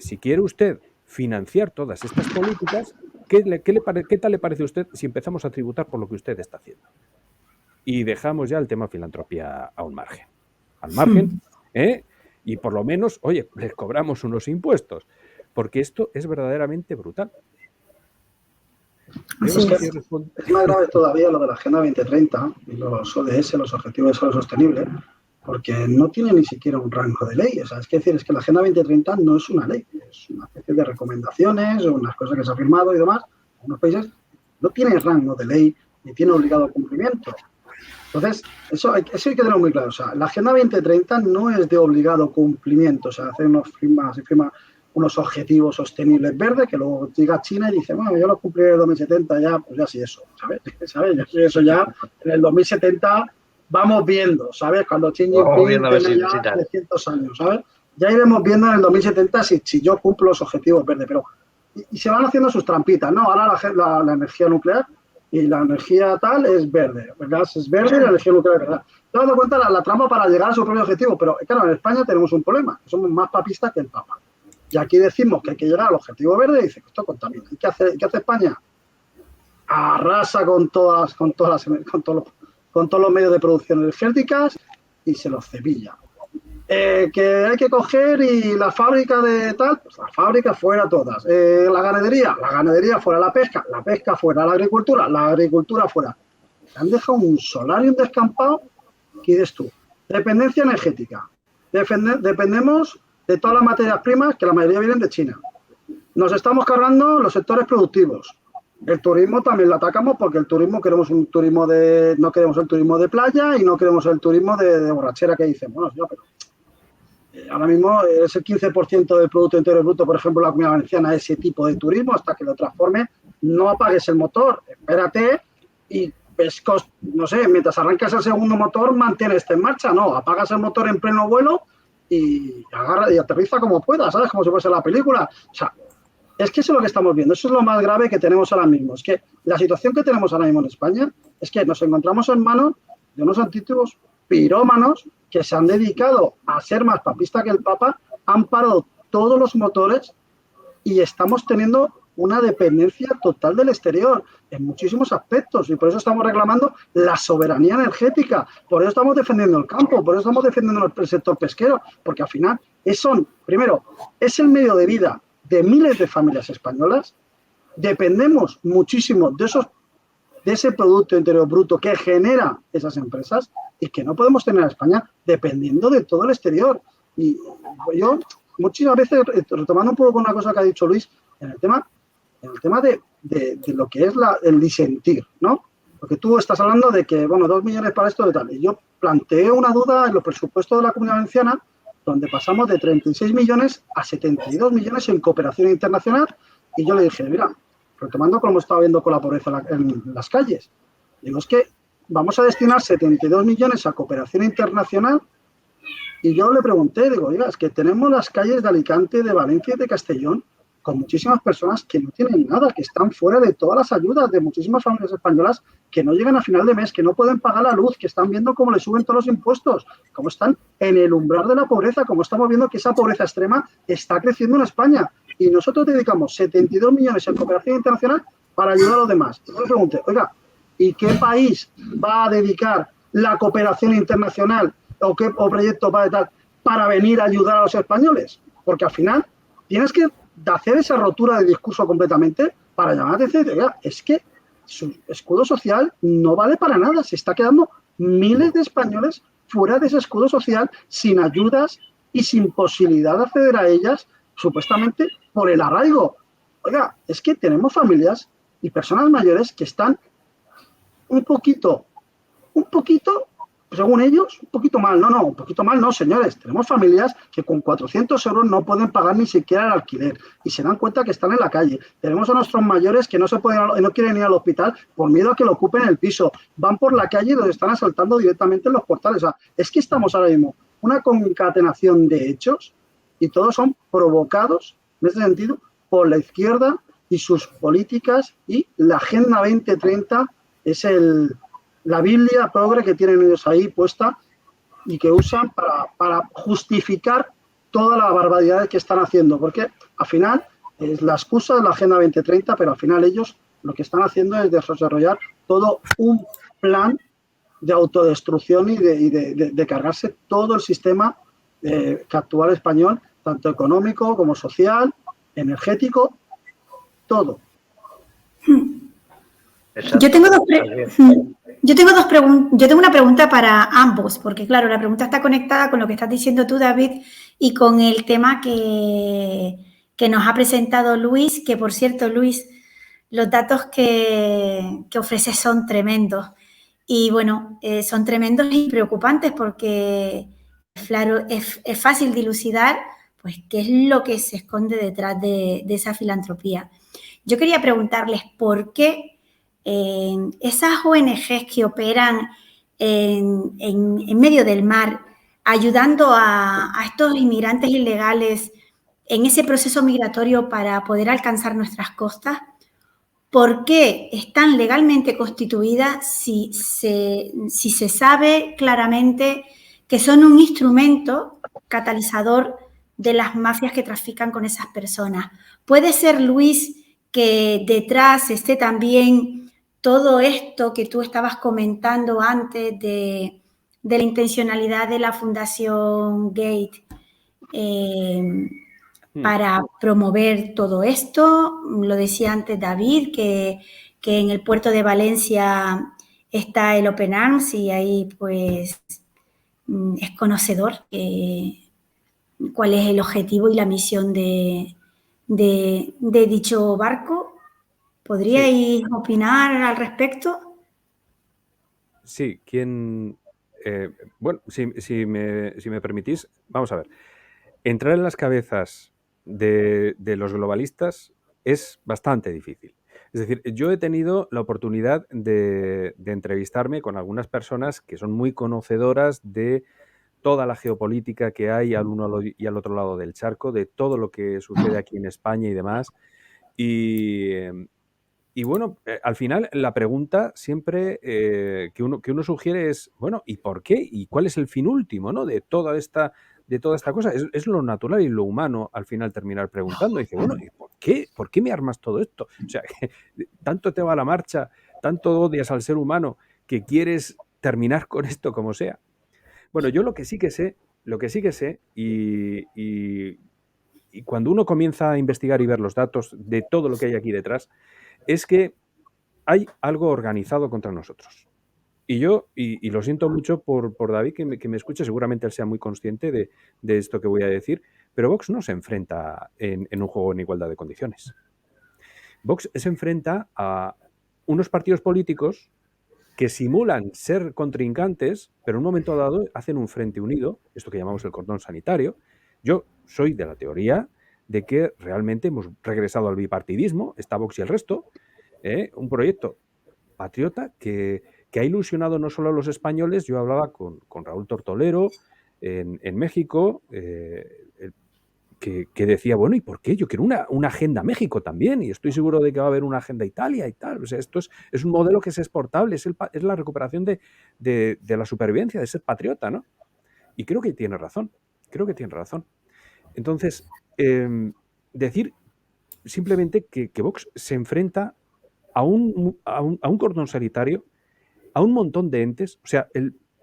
si quiere usted financiar todas estas políticas, ¿qué tal le parece a usted si empezamos a tributar por lo que usted está haciendo? Y dejamos ya el tema filantropía a un margen. Al margen, y por lo menos, oye, les cobramos unos impuestos, porque esto es verdaderamente brutal. Es más grave todavía lo de la Agenda 2030 y los ODS, los Objetivos de Desarrollo Sostenible, porque no tiene ni siquiera un rango de ley. O sea, es que la Agenda 2030 no es una ley, es una especie de recomendaciones o unas cosas que se ha firmado y demás. Algunos países no tienen rango de ley ni tiene obligado cumplimiento. Entonces, eso hay que tenerlo muy claro. O sea, la Agenda 2030 no es de obligado cumplimiento. O sea, se firma unos objetivos sostenibles verdes que luego llega China y dice, bueno, yo los cumpliré en el 2070 ya, pues ya sí eso, ¿sabes? Eso ya en el 2070 vamos viendo, ¿sabes? Cuando Xi Jinping tenga ya 300 años, ¿sabes? Ya iremos viendo en el 2070 si yo cumplo los objetivos verdes, pero y se van haciendo sus trampitas, ¿no? Ahora la energía nuclear y la energía tal es verde, el gas es verde y la energía nuclear es verdad. Te has dado cuenta la trampa para llegar a su propio objetivo, pero claro, en España tenemos un problema, que somos más papistas que el Papa. Y aquí decimos que hay que llegar al objetivo verde y dice que esto contamina. ¿Y qué hace España? Arrasa con todos los medios de producción energéticas y se los cepilla. Que hay que coger y la fábrica de tal, pues la fábrica fuera todas. La ganadería fuera, la pesca fuera, la agricultura fuera. Han dejado un solar y un descampado, ¿qué dices tú? Dependencia energética. Dependemos de todas las materias primas, que la mayoría vienen de China. Nos estamos cargando los sectores productivos. El turismo también lo atacamos porque el turismo no queremos el turismo de playa y no queremos el turismo de borrachera que dicen, bueno, ya, pero ahora mismo es el 15% del Producto Interior Bruto, por ejemplo, la Comunidad Valenciana, ese tipo de turismo, hasta que lo transforme, no apagues el motor, espérate y no sé, mientras arrancas el segundo motor, mantienes en marcha, no, apagas el motor en pleno vuelo y agarra y aterriza como pueda, ¿sabes? Como si fuese la película. O sea, es que eso es lo que estamos viendo, eso es lo más grave que tenemos ahora mismo. Es que la situación que tenemos ahora mismo en España es que nos encontramos en manos de unos antiguos pirómanos que se han dedicado a ser más papistas que el Papa, han parado todos los motores y estamos teniendo una dependencia total del exterior en muchísimos aspectos y por eso estamos reclamando la soberanía energética, por eso estamos defendiendo el campo, por eso estamos defendiendo el sector pesquero, porque al final primero, es el medio de vida de miles de familias españolas, dependemos muchísimo de ese Producto Interior Bruto que genera esas empresas y que no podemos tener a España dependiendo de todo el exterior. Y yo muchas veces, retomando un poco con una cosa que ha dicho Luis, en el tema de lo que es el disentir, ¿no? Porque tú estás hablando de que, bueno, 2 millones para esto y tal. Y yo planteé una duda en los presupuestos de la Comunidad Valenciana, donde pasamos de 36 millones a 72 millones en cooperación internacional. Y yo le dije, mira, retomando como estaba viendo con la pobreza en las calles, digo, es que vamos a destinar 72 millones a cooperación internacional. Y yo le pregunté, digo, oiga, es que tenemos las calles de Alicante, de Valencia y de Castellón con muchísimas personas que no tienen nada, que están fuera de todas las ayudas, de muchísimas familias españolas que no llegan a final de mes, que no pueden pagar la luz, que están viendo cómo les suben todos los impuestos, cómo están en el umbral de la pobreza, cómo estamos viendo que esa pobreza extrema está creciendo en España. y nosotros dedicamos 72 millones en cooperación internacional para ayudar a los demás. Y yo le pregunté, oiga, ¿y qué país va a dedicar la cooperación internacional o qué proyecto va a dedicar para venir a ayudar a los españoles? Porque al final tienes que hacer esa rotura de discurso completamente para llamar la atención y decir, oiga, es que su escudo social no vale para nada, se está quedando miles de españoles fuera de ese escudo social sin ayudas y sin posibilidad de acceder a ellas, supuestamente por el arraigo. Oiga, es que tenemos familias y personas mayores que están un poquito, según ellos, un poquito mal. No, un poquito mal no, señores. Tenemos familias que con 400 euros no pueden pagar ni siquiera el alquiler y se dan cuenta que están en la calle. Tenemos a nuestros mayores que no quieren ir al hospital por miedo a que lo ocupen el piso. Van por la calle y los están asaltando directamente en los portales. O sea, es que estamos ahora mismo una concatenación de hechos y todos son provocados, en ese sentido, por la izquierda y sus políticas, y la Agenda 2030 es la Biblia progre que tienen ellos ahí puesta y que usan para justificar todas las barbaridades que están haciendo, porque al final es la excusa de la Agenda 2030, pero al final ellos lo que están haciendo es desarrollar todo un plan de autodestrucción y de cargarse todo el sistema que actual español, tanto económico como social, energético, todo. Yo tengo una pregunta para ambos, porque claro, la pregunta está conectada con lo que estás diciendo tú, David, y con el tema que nos ha presentado Luis, que por cierto, Luis, los datos que ofreces son tremendos. Y bueno, son tremendos y preocupantes porque, claro, es fácil dilucidar pues qué es lo que se esconde detrás de esa filantropía. Yo quería preguntarles por qué esas ONGs que operan en medio del mar, ayudando a estos inmigrantes ilegales en ese proceso migratorio para poder alcanzar nuestras costas, ¿por qué están legalmente constituidas si se sabe claramente que son un instrumento catalizador de las mafias que trafican con esas personas? ¿Puede ser, Luis, que detrás esté también todo esto que tú estabas comentando antes de la intencionalidad de la Fundación Gate para promover todo esto? Lo decía antes David, que en el puerto de Valencia está el Open Arms y ahí pues es conocedor cuál es el objetivo y la misión de dicho barco. ¿Podríais opinar al respecto? Sí, bueno, si me permitís, vamos a ver. Entrar en las cabezas de los globalistas es bastante difícil. Es decir, yo he tenido la oportunidad de entrevistarme con algunas personas que son muy conocedoras de toda la geopolítica que hay al uno y al otro lado del charco, de todo lo que sucede aquí en España y demás. Y bueno, al final la pregunta siempre que uno sugiere es, bueno, ¿y por qué? ¿Y cuál es el fin último, ¿no? de toda esta cosa? Es lo natural y lo humano al final terminar preguntando. Y dice, bueno, ¿y por qué? ¿Por qué me armas todo esto? O sea, tanto te va la marcha, tanto odias al ser humano que quieres terminar con esto como sea. Bueno, yo lo que sí que sé, y cuando uno comienza a investigar y ver los datos de todo lo que hay aquí detrás, es que hay algo organizado contra nosotros. Y yo, y lo siento mucho por David que me escuche, seguramente él sea muy consciente de esto que voy a decir, pero Vox no se enfrenta en un juego en igualdad de condiciones. Vox se enfrenta a unos partidos políticos que simulan ser contrincantes, pero en un momento dado hacen un frente unido, esto que llamamos el cordón sanitario. Yo soy de la teoría de que realmente hemos regresado al bipartidismo, está Vox y el resto, un proyecto patriota que ha ilusionado no solo a los españoles. Yo hablaba con Raúl Tortolero en México, que decía, bueno, ¿y por qué? Yo quiero una agenda México también, y estoy seguro de que va a haber una agenda Italia y tal. O sea, esto es un modelo que es exportable, es la recuperación de la supervivencia, de ser patriota, ¿no? Y creo que tiene razón. Entonces, decir simplemente que Vox se enfrenta a un cordón sanitario, a un montón de entes. O sea,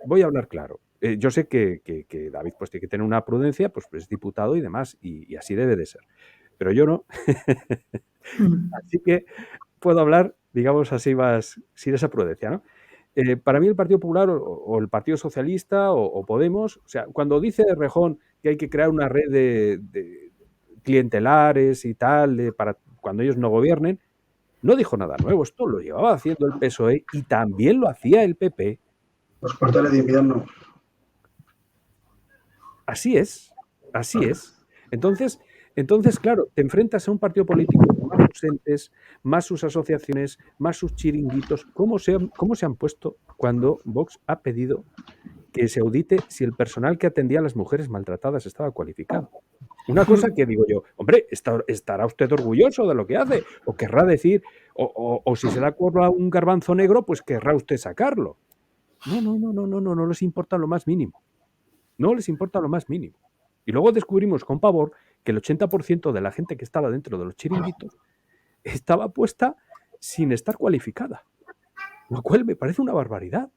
voy a hablar claro. Yo sé que David pues tiene que tener una prudencia, pues es diputado y demás, y así debe de ser. Pero yo no. Así que puedo hablar, digamos así, más sin esa prudencia, ¿no? Para mí el Partido Popular o el Partido Socialista o Podemos, o sea, cuando dice Rejón que hay que crear una red de clientelares y tal, para cuando ellos no gobiernen, no dijo nada nuevo. Esto lo llevaba haciendo el PSOE y también lo hacía el PP. Los cuarteles de invierno. Así es, así es. Entonces, claro, te enfrentas a un partido político con más sus entes, más sus asociaciones, más sus chiringuitos. ¿Cómo se han puesto cuando Vox ha pedido que se audite si el personal que atendía a las mujeres maltratadas estaba cualificado? Una cosa que digo yo, hombre, ¿estará usted orgulloso de lo que hace? ¿O querrá decir, o si se le acuerda un garbanzo negro, pues querrá usted sacarlo? No les importa lo más mínimo. No les importa lo más mínimo. Y luego descubrimos con pavor que el 80% de la gente que estaba dentro de los chiringuitos estaba puesta sin estar cualificada, lo cual me parece una barbaridad.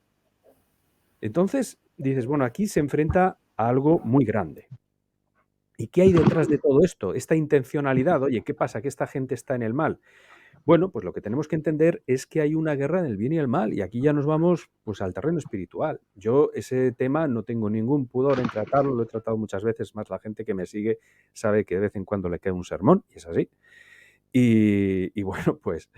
Entonces dices, bueno, aquí se enfrenta a algo muy grande. ¿Y qué hay detrás de todo esto? Esta intencionalidad, oye, ¿qué pasa? ¿Que esta gente está en el mal? Bueno, pues lo que tenemos que entender es que hay una guerra en el bien y el mal, y aquí ya nos vamos pues al terreno espiritual. Yo ese tema no tengo ningún pudor en tratarlo, lo he tratado muchas veces, más la gente que me sigue sabe que de vez en cuando le cae un sermón, y es así. Y bueno, pues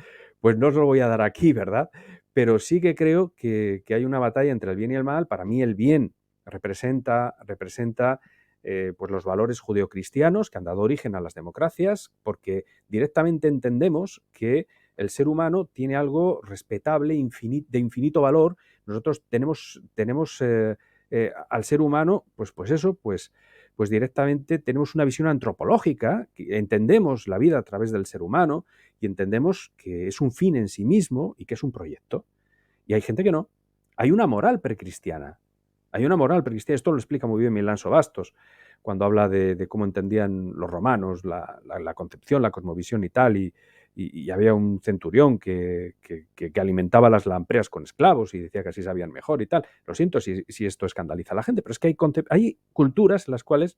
no os lo voy a dar aquí, ¿verdad? Pero sí que creo que hay una batalla entre el bien y el mal. Para mí el bien representa pues los valores judeocristianos que han dado origen a las democracias, porque directamente entendemos que el ser humano tiene algo respetable, de infinito valor. Nosotros tenemos al ser humano, pues directamente tenemos una visión antropológica, que entendemos la vida a través del ser humano y entendemos que es un fin en sí mismo y que es un proyecto. Y hay gente que no. Hay una moral precristiana. Esto lo explica muy bien Milán Sobastos, cuando habla de cómo entendían los romanos la concepción, la cosmovisión y tal, y había un centurión que alimentaba las lampreas con esclavos y decía que así sabían mejor y tal. Lo siento si esto escandaliza a la gente, pero es que hay culturas en las cuales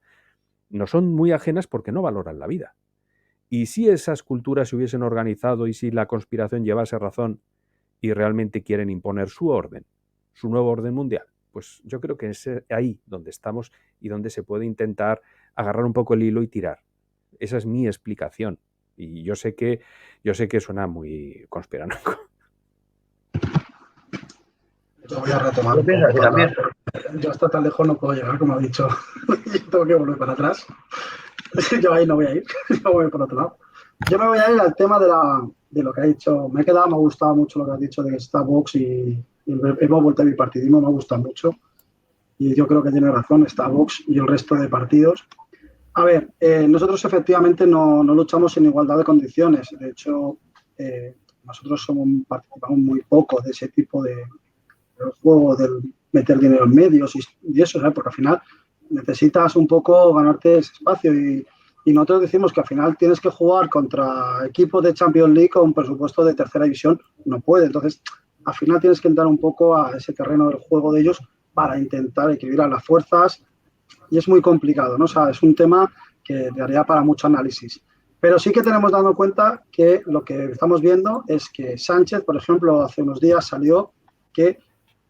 no son muy ajenas porque no valoran la vida. Y si esas culturas se hubiesen organizado y si la conspiración llevase razón y realmente quieren imponer su orden, su nuevo orden mundial, pues yo creo que es ahí donde estamos y donde se puede intentar agarrar un poco el hilo y tirar. Esa es mi explicación. Y yo sé que suena muy conspiranoico. Yo voy a retomar un poco también. Yo hasta tan lejos no puedo llegar, como ha dicho. Tengo que volver para atrás. Yo ahí no voy a ir. Yo voy por otro lado. Yo me voy a ir al tema de lo que ha dicho. Me ha gustado mucho lo que has dicho de que está Vox y hemos vuelto a bipartidismo, me ha gustado mucho. Y yo creo que tiene razón, está Vox y el resto de partidos. A ver, nosotros efectivamente no luchamos en igualdad de condiciones. De hecho, nosotros participamos muy poco de ese tipo de juego, del meter dinero en medios y eso, ¿sabes? Porque al final necesitas un poco ganarte ese espacio y nosotros decimos que al final tienes que jugar contra equipos de Champions League con un presupuesto de tercera división, no puede. Entonces, al final tienes que entrar un poco a ese terreno del juego de ellos para intentar equilibrar las fuerzas y es muy complicado, ¿no? O sea, es un tema que daría para mucho análisis. Pero sí que tenemos dado cuenta que lo que estamos viendo es que Sánchez, por ejemplo, hace unos días salió que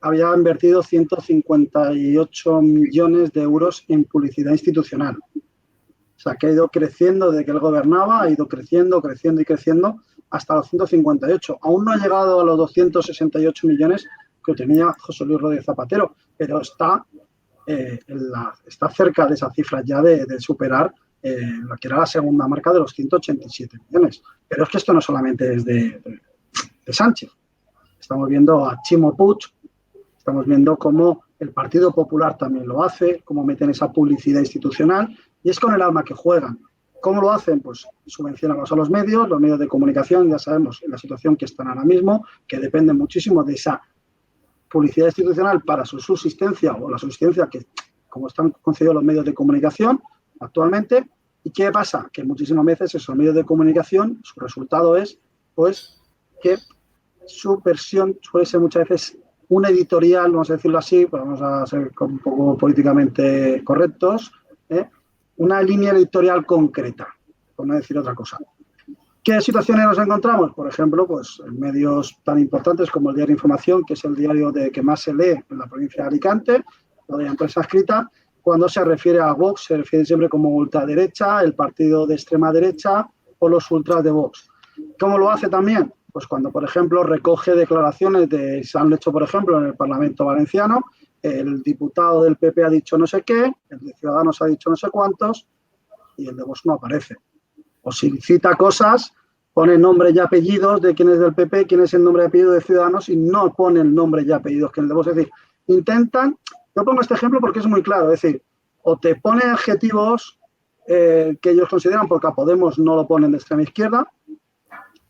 había invertido 158 millones de euros en publicidad institucional. O sea, que ha ido creciendo desde que él gobernaba, ha ido creciendo hasta los 158. Aún no ha llegado a los 268 millones que tenía José Luis Rodríguez Zapatero, pero está cerca de esa cifra ya de superar lo que era la segunda marca de los 187 millones. Pero es que esto no solamente es de Sánchez. Estamos viendo a Chimo Puig, estamos viendo cómo el Partido Popular también lo hace, cómo meten esa publicidad institucional y es con el alma que juegan. ¿Cómo lo hacen? Pues subvencionamos a los medios de comunicación, ya sabemos en la situación que están ahora mismo, que dependen muchísimo de esa publicidad institucional para su subsistencia o la subsistencia que, como están concedidos los medios de comunicación actualmente, ¿Y qué pasa? Que muchísimas veces esos medios de comunicación, su resultado es, pues, que su versión suele ser muchas veces un editorial, vamos a decirlo así, pues vamos a ser un poco políticamente correctos, una línea editorial concreta, por no decir otra cosa. ¿Qué situaciones nos encontramos? Por ejemplo, pues en medios tan importantes como el Diario de Información, que es el diario que más se lee en la provincia de Alicante, lo de la empresa escrita, cuando se refiere a Vox, se refiere siempre como ultraderecha, el partido de extrema derecha o los ultras de Vox. ¿Cómo lo hace también? Pues cuando, por ejemplo, recoge declaraciones se han hecho, por ejemplo, en el Parlamento Valenciano, el diputado del PP ha dicho no sé qué, el de Ciudadanos ha dicho no sé cuántos, y el de Vox no aparece. O si cita cosas, pone nombre y apellidos de quién es del PP, quién es el nombre y apellido de Ciudadanos, y no pone el nombre y apellidos que el de Vox. Es decir, intentan, yo pongo este ejemplo porque es muy claro, es decir, o te pone adjetivos que ellos consideran, porque a Podemos no lo ponen de extrema izquierda,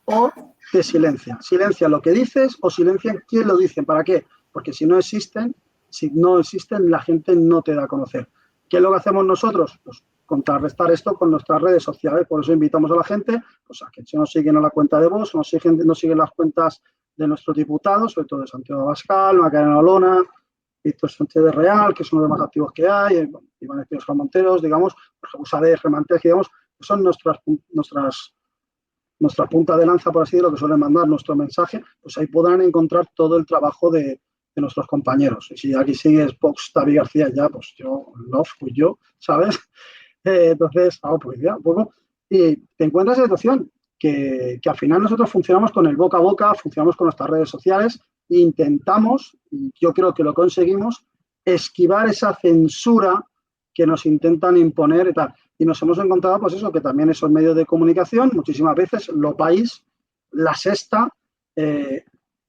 o te silencia. Silencia lo que dices o silencia quién lo dice. ¿Para qué? Porque si no existen, la gente no te da a conocer. ¿Qué es lo que hacemos nosotros? Pues contrarrestar esto con nuestras redes sociales. Por eso invitamos a la gente pues, a que se nos siguen a la cuenta de Vox, nos siguen las cuentas de nuestros diputados, sobre todo de Santiago Abascal, Macarena Olona, Víctor Sánchez de Real, que son los más activos que hay, Iván Espinosa Monteros, digamos, USADE, Remantes, digamos, que son nuestra punta de lanza, por así decirlo, que suelen mandar nuestro mensaje, pues ahí podrán encontrar todo el trabajo de nuestros compañeros. Y si aquí sigues Vox, David García, ya, pues yo, ¿sabes? Entonces, hago publicidad un poco. Y te encuentras en situación que al final nosotros funcionamos con el boca a boca, funcionamos con nuestras redes sociales e intentamos, y yo creo que lo conseguimos, esquivar esa censura que nos intentan imponer y tal. Y nos hemos encontrado, pues eso, que también esos medios de comunicación, muchísimas veces, Lo País, La Sexta,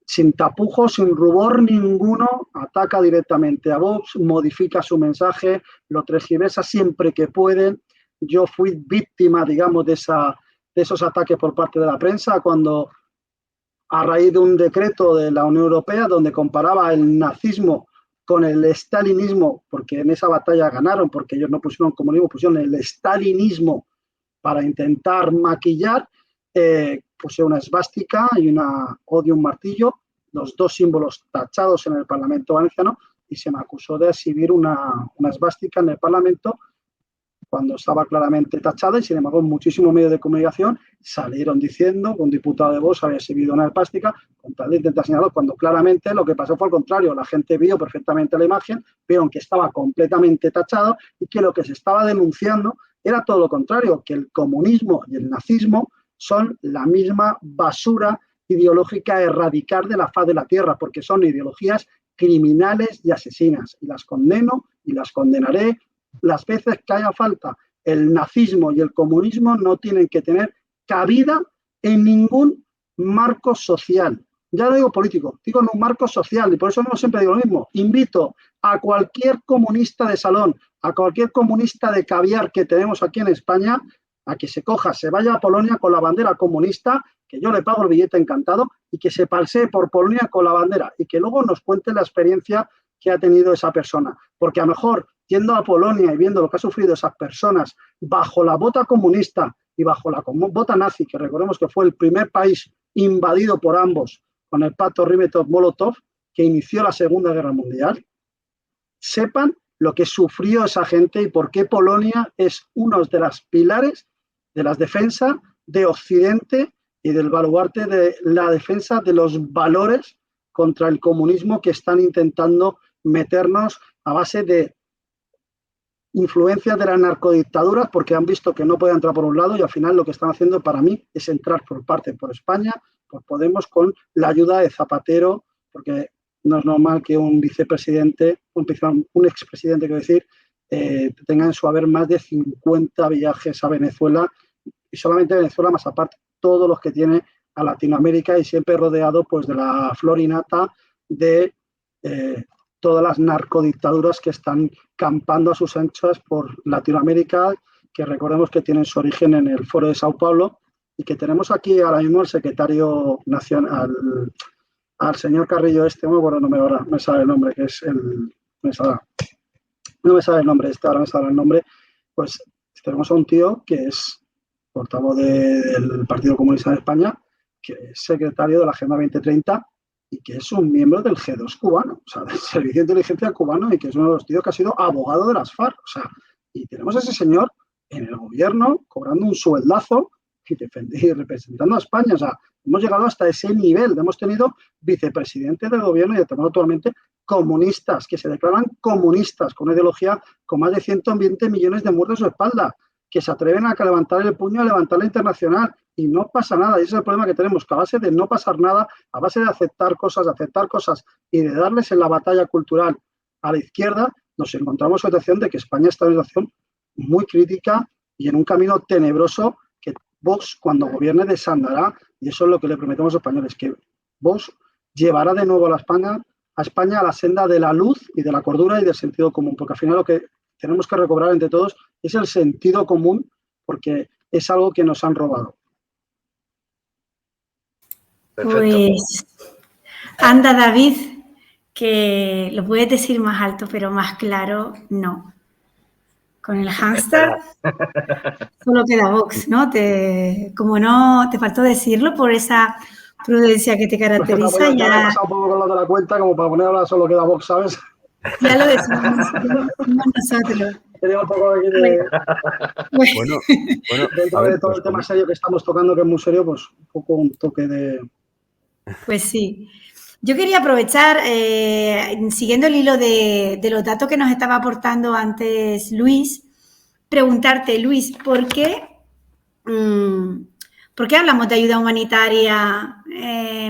sin tapujos, sin rubor ninguno, ataca directamente a Vox, modifica su mensaje, lo tergiversa siempre que pueden. Yo fui víctima, digamos, de esos ataques por parte de la prensa cuando, a raíz de un decreto de la Unión Europea donde comparaba el nazismo con el estalinismo, porque en esa batalla ganaron, porque ellos no pusieron comunismo, pusieron el estalinismo para intentar maquillar, puse una esvástica y un martillo, los dos símbolos tachados en el Parlamento Valenciano, y se me acusó de exhibir una esvástica en el Parlamento cuando estaba claramente tachada, y sin embargo muchísimos medios de comunicación salieron diciendo que un diputado de Vox había exhibido una esvástica con tal de intentar señalarlo, cuando claramente lo que pasó fue al contrario. La gente vio perfectamente la imagen, vieron que estaba completamente tachado y que lo que se estaba denunciando era todo lo contrario, que el comunismo y el nazismo son la misma basura ideológica a erradicar de la faz de la tierra, porque son ideologías criminales y asesinas, y las condeno y las condenaré las veces que haya falta. El nazismo y el comunismo no tienen que tener cabida en ningún marco social. Ya no digo político, digo en un marco social, y por eso no siempre digo lo mismo. Invito a cualquier comunista de salón, a cualquier comunista de caviar que tenemos aquí en España, a que se vaya a Polonia con la bandera comunista, que yo le pago el billete encantado, y que se pasee por Polonia con la bandera, y que luego nos cuente la experiencia que ha tenido esa persona. Porque a lo mejor, yendo a Polonia y viendo lo que ha sufrido esas personas bajo la bota comunista y bajo la bota nazi, que recordemos que fue el primer país invadido por ambos con el pacto Ribbentrop-Molotov, que inició la Segunda Guerra Mundial, sepan lo que sufrió esa gente y por qué Polonia es uno de los pilares de las defensas de Occidente y del baluarte de la defensa de los valores contra el comunismo que están intentando meternos a base de influencias de las narcodictaduras, porque han visto que no puede entrar por un lado, y al final lo que están haciendo para mí es entrar por España, por Podemos, con la ayuda de Zapatero, porque no es normal que un vicepresidente, un expresidente, quiero decir, tenga en su haber más de 50 viajes a Venezuela, y solamente Venezuela, más aparte todos los que tiene a Latinoamérica, y siempre rodeado pues de la flor y nata de todas las narcodictaduras que están campando a sus anchas por Latinoamérica, que recordemos que tienen su origen en el Foro de Sao Paulo, y que tenemos aquí ahora mismo el secretario nacional, al señor Carrillo bueno, no me sale el nombre, que es no me sale el nombre, ahora me sale el nombre, pues tenemos a un tío que es portavoz del Partido Comunista de España, que es secretario de la Agenda 2030 y que es un miembro del G2 cubano, o sea, del Servicio de Inteligencia cubano, y que es uno de los tíos que ha sido abogado de las FARC. O sea, y tenemos a ese señor en el gobierno cobrando un sueldazo y representando a España. O sea, hemos llegado hasta ese nivel. Hemos tenido vicepresidentes del gobierno y tenemos actualmente comunistas que se declaran comunistas con una ideología con más de 120 millones de muertos a su espalda, que se atreven a levantar el puño, a levantar la internacional, y no pasa nada. Y ese es el problema que tenemos, que a base de no pasar nada, a base de aceptar cosas y de darles en la batalla cultural a la izquierda, nos encontramos en la situación de que España está en una situación muy crítica y en un camino tenebroso que Vox, cuando gobierne, desandará, y eso es lo que le prometemos a los españoles, que Vox llevará de nuevo a España a la senda de la luz y de la cordura y del sentido común, porque al final lo que tenemos que recobrar entre todos es el sentido común, porque es algo que nos han robado. Perfecto. Pues anda, David, que lo puedes decir más alto, pero más claro, no. Con el hámster solo queda Vox, ¿no? Como no te faltó decirlo por esa prudencia que te caracteriza, ya me he pasado un poco con lo de la cuenta, como para poner ahora solo queda Vox, ¿sabes? Ya lo decimos nosotros. Tenía un poco de... Bueno, dentro de todo el tema serio que estamos tocando, que es muy serio, pues un poco un toque de... Pues sí. Yo quería aprovechar, siguiendo el hilo de los datos que nos estaba aportando antes Luis, preguntarte, Luis, ¿por qué hablamos de ayuda humanitaria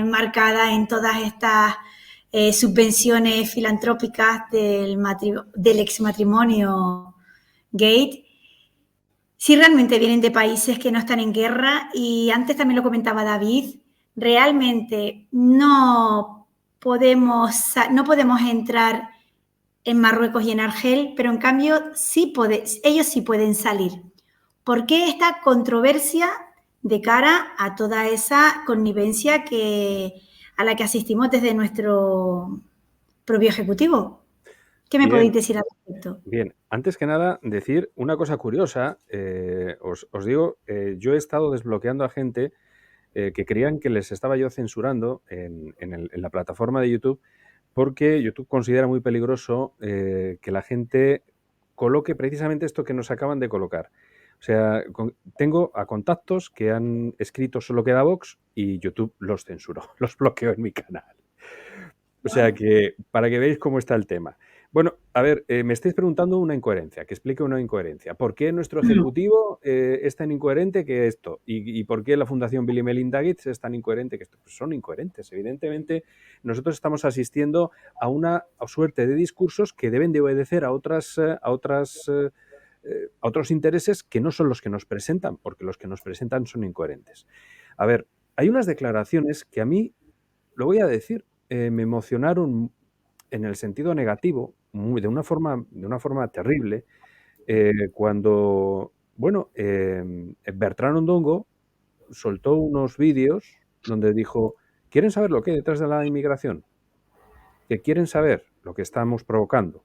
marcada en todas estas subvenciones filantrópicas del exmatrimonio gay? Si realmente vienen de países que no están en guerra, y antes también lo comentaba David, realmente no podemos entrar en Marruecos y en Argel, pero en cambio ellos sí pueden salir. ¿Por qué esta controversia de cara a toda esa connivencia a la que asistimos desde nuestro propio ejecutivo? ¿Qué me podéis decir al respecto? Bien, antes que nada, decir una cosa curiosa. Os digo, yo he estado desbloqueando a gente que creían que les estaba yo censurando en la plataforma de YouTube, porque YouTube considera muy peligroso que la gente coloque precisamente esto que nos acaban de colocar. O sea, tengo a contactos que han escrito solo queda Vox y YouTube los censuró, los bloqueó en mi canal. O sea que, para que veáis cómo está el tema. Bueno, a ver, me estáis preguntando una incoherencia, que explique una incoherencia. ¿Por qué nuestro ejecutivo es tan incoherente que esto? ¿Y por qué la Fundación Bill y Melinda Gates es tan incoherente que esto? Pues son incoherentes. Evidentemente, nosotros estamos asistiendo a una suerte de discursos que deben de obedecer a otros intereses que no son los que nos presentan, porque los que nos presentan son incoherentes. A ver, hay unas declaraciones que a mí, lo voy a decir, me emocionaron en el sentido negativo, de una forma terrible, cuando, bueno, Bertrand Ondongo soltó unos vídeos donde dijo, ¿quieren saber lo que hay detrás de la inmigración? ¿Que quieren saber lo que estamos provocando?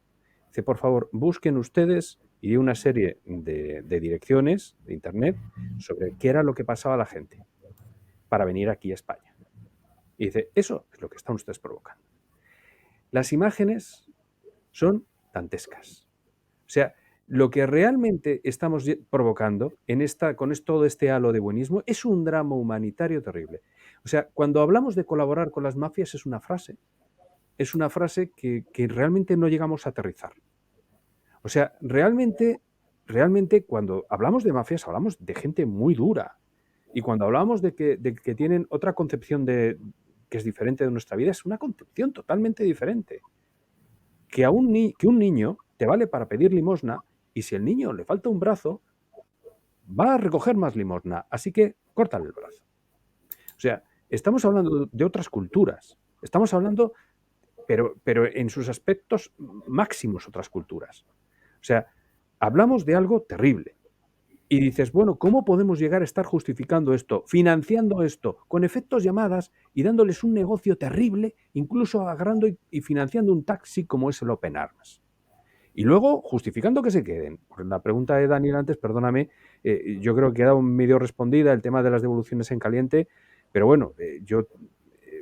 Dice, por favor, busquen ustedes y una serie de direcciones de internet sobre qué era lo que pasaba a la gente para venir aquí a España. Y dice, eso es lo que están ustedes provocando. Las imágenes son dantescas. O sea, lo que realmente estamos provocando con todo este halo de buenismo es un drama humanitario terrible. O sea, cuando hablamos de colaborar con las mafias es una frase que realmente no llegamos a aterrizar. O sea, realmente cuando hablamos de mafias hablamos de gente muy dura. Y cuando hablamos de que tienen otra concepción que es diferente de nuestra vida, es una concepción totalmente diferente. Que un niño te vale para pedir limosna y si al niño le falta un brazo, va a recoger más limosna, así que córtale el brazo. O sea, estamos hablando de otras culturas, estamos hablando, pero en sus aspectos máximos otras culturas. O sea, hablamos de algo terrible. Y dices, bueno, ¿cómo podemos llegar a estar justificando esto, financiando esto, con efectos llamadas y dándoles un negocio terrible, incluso agarrando y financiando un taxi como es el Open Arms? Y luego, justificando que se queden. Por la pregunta de Daniel antes, perdóname, yo creo que queda medio respondida el tema de las devoluciones en caliente, pero bueno, yo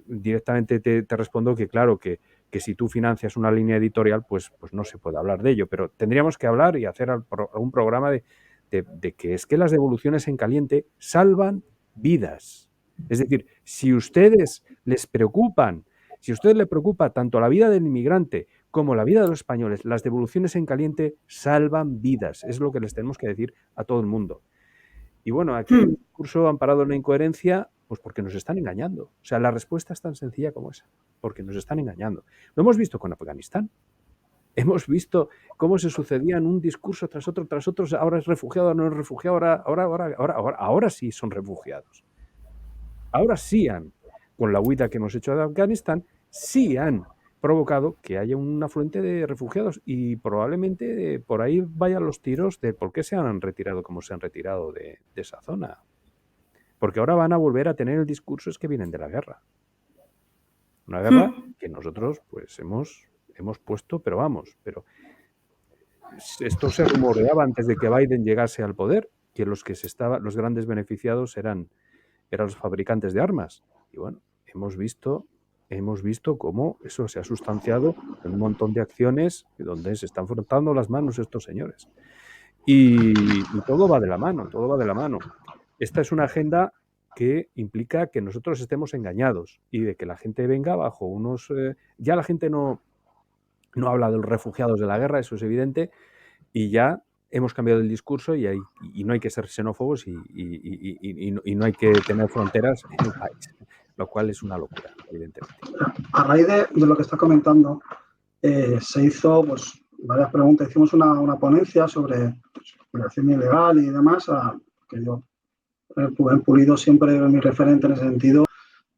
directamente te respondo que claro, que si tú financias una línea editorial, pues no se puede hablar de ello, pero tendríamos que hablar y hacer algún programa de que es que las devoluciones en caliente salvan vidas. Es decir, si ustedes les preocupan, si a ustedes les preocupa tanto la vida del inmigrante como la vida de los españoles, las devoluciones en caliente salvan vidas. Es lo que les tenemos que decir a todo el mundo. Y bueno, aquí el discurso amparado en la incoherencia, pues porque nos están engañando. O sea, la respuesta es tan sencilla como esa, porque nos están engañando. Lo hemos visto con Afganistán. Hemos visto cómo se sucedían un discurso tras otro, ahora es refugiado, no es refugiado, ahora sí son refugiados. Ahora sí con la huida que hemos hecho de Afganistán, sí han provocado que haya un afluente de refugiados y probablemente por ahí vayan los tiros de por qué se han retirado como se han retirado de esa zona. Porque ahora van a volver a tener el discurso es que vienen de la guerra. Una guerra que nosotros pues hemos puesto, pero esto se rumoreaba antes de que Biden llegase al poder, que los grandes beneficiados eran los fabricantes de armas. Y bueno, hemos visto cómo eso se ha sustanciado en un montón de acciones donde se están frotando las manos estos señores. Y todo va de la mano, Esta es una agenda que implica que nosotros estemos engañados y de que la gente venga bajo unos... ya la gente no habla de los refugiados de la guerra, eso es evidente, y ya hemos cambiado el discurso y no hay que ser xenófobos y no hay que tener fronteras en el país, lo cual es una locura, evidentemente. A raíz de lo que está comentando, se hizo pues, varias preguntas. Hicimos una ponencia sobre migración ilegal y demás, que yo Rubén Pulido siempre es mi referente en ese sentido,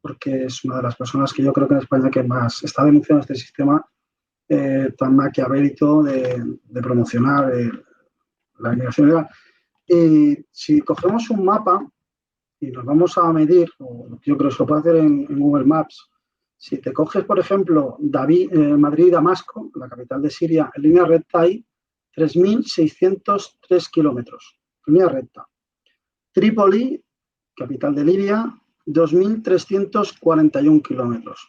porque es una de las personas que yo creo que en España que más está denunciando este sistema tan maquiavélico de promocionar la inmigración ilegal. Y si cogemos un mapa y nos vamos a medir, o yo creo que se lo puede hacer en Google Maps, si te coges, por ejemplo, Madrid y Damasco, la capital de Siria, en línea recta hay 3.603 kilómetros, línea recta. Trípoli, capital de Libia, 2.341 kilómetros.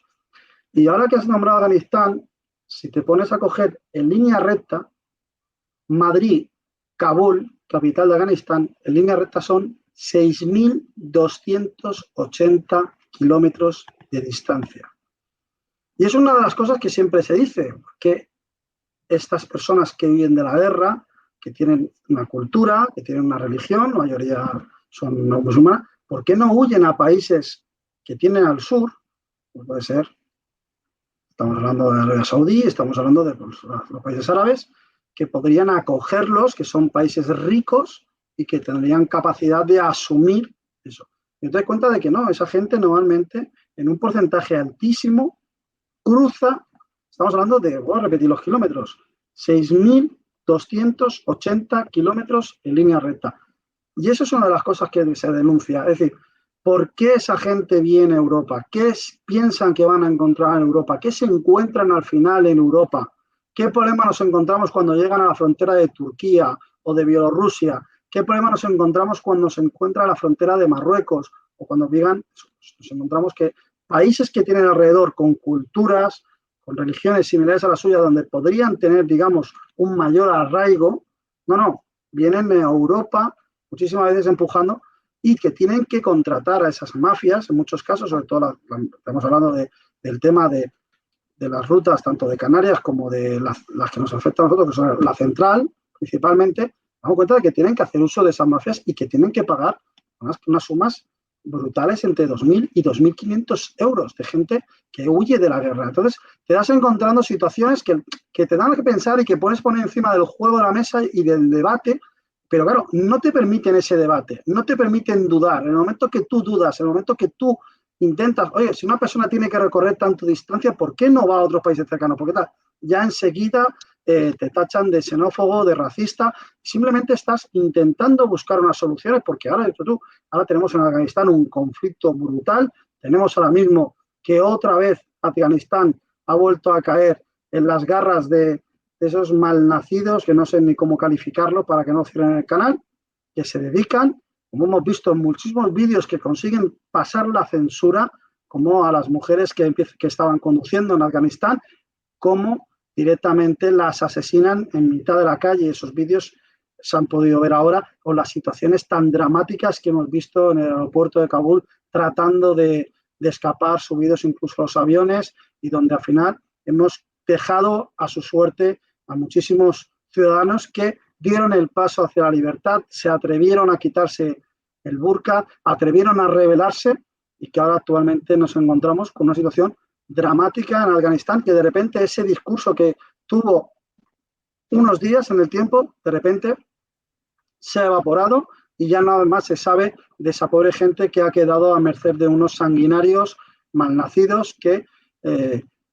Y ahora que has nombrado Afganistán, si te pones a coger en línea recta, Madrid, Kabul, capital de Afganistán, en línea recta son 6.280 kilómetros de distancia. Y es una de las cosas que siempre se dice, que estas personas que huyen de la guerra, que tienen una cultura, que tienen una religión, la mayoría son no musulmanas, ¿por qué no huyen a países que tienen al sur? Pues puede ser, estamos hablando de Arabia Saudí, estamos hablando de los países árabes, que podrían acogerlos, que son países ricos y que tendrían capacidad de asumir eso. Y te das cuenta de que no, esa gente normalmente, en un porcentaje altísimo, cruza, estamos hablando de, voy a repetir los kilómetros, 6.280 kilómetros en línea recta. Y eso es una de las cosas que se denuncia. Es decir, ¿por qué esa gente viene a Europa? ¿Qué piensan que van a encontrar en Europa? ¿Qué se encuentran al final en Europa? ¿Qué problema nos encontramos cuando llegan a la frontera de Turquía o de Bielorrusia? ¿Qué problema nos encontramos cuando se encuentra a la frontera de Marruecos? O cuando llegan, nos encontramos que países que tienen alrededor con culturas, con religiones similares a la suya, donde podrían tener, digamos, un mayor arraigo, vienen a Europa muchísimas veces empujando y que tienen que contratar a esas mafias, en muchos casos, sobre todo estamos hablando del tema de las rutas tanto de Canarias como de las que nos afectan a nosotros, que son la central, principalmente, damos cuenta de que tienen que hacer uso de esas mafias y que tienen que pagar unas sumas brutales entre 2.000 y 2.500 euros de gente que huye de la guerra. Entonces, te vas encontrando situaciones que te dan que pensar y que puedes poner encima del juego de la mesa y del debate, pero claro, no te permiten ese debate, no te permiten dudar. En el momento que tú dudas, en el momento que tú intentas, oye, si una persona tiene que recorrer tanto distancia, ¿por qué no va a otros países cercanos? Porque ya enseguida te tachan de xenófobo, de racista. Simplemente estás intentando buscar unas soluciones porque ahora tenemos en Afganistán un conflicto brutal. Tenemos ahora mismo que otra vez Afganistán ha vuelto a caer en las garras de de esos malnacidos, que no sé ni cómo calificarlo para que no cierren el canal, que se dedican, como hemos visto en muchísimos vídeos, que consiguen pasar la censura, como a las mujeres que estaban conduciendo en Afganistán, como directamente las asesinan en mitad de la calle. Esos vídeos se han podido ver ahora, o las situaciones tan dramáticas que hemos visto en el aeropuerto de Kabul, tratando de escapar, subidos incluso a los aviones, y donde al final hemos dejado a su suerte a muchísimos ciudadanos que dieron el paso hacia la libertad, se atrevieron a quitarse el burka, atrevieron a rebelarse, y que ahora actualmente nos encontramos con una situación dramática en Afganistán, que de repente ese discurso que tuvo unos días en el tiempo, de repente se ha evaporado, y ya nada más se sabe de esa pobre gente que ha quedado a merced de unos sanguinarios malnacidos que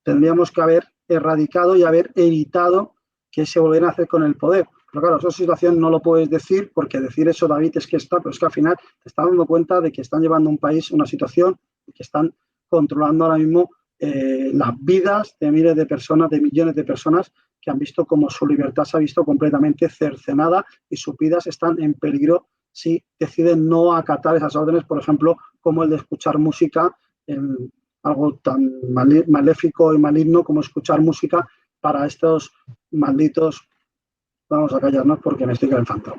tendríamos que haber erradicado y haber evitado que se volvieran a hacer con el poder. Pero claro, esa situación no lo puedes decir, porque decir eso, David, es que pero es que al final te estás dando cuenta de que están llevando un país, una situación, y que están controlando ahora mismo las vidas de miles de personas, de millones de personas, que han visto como su libertad se ha visto completamente cercenada, y sus vidas están en peligro si deciden no acatar esas órdenes, por ejemplo, como el de escuchar música, algo tan maléfico y maligno como escuchar música para estos malditos. Vamos a callarnos porque me estoy calentando.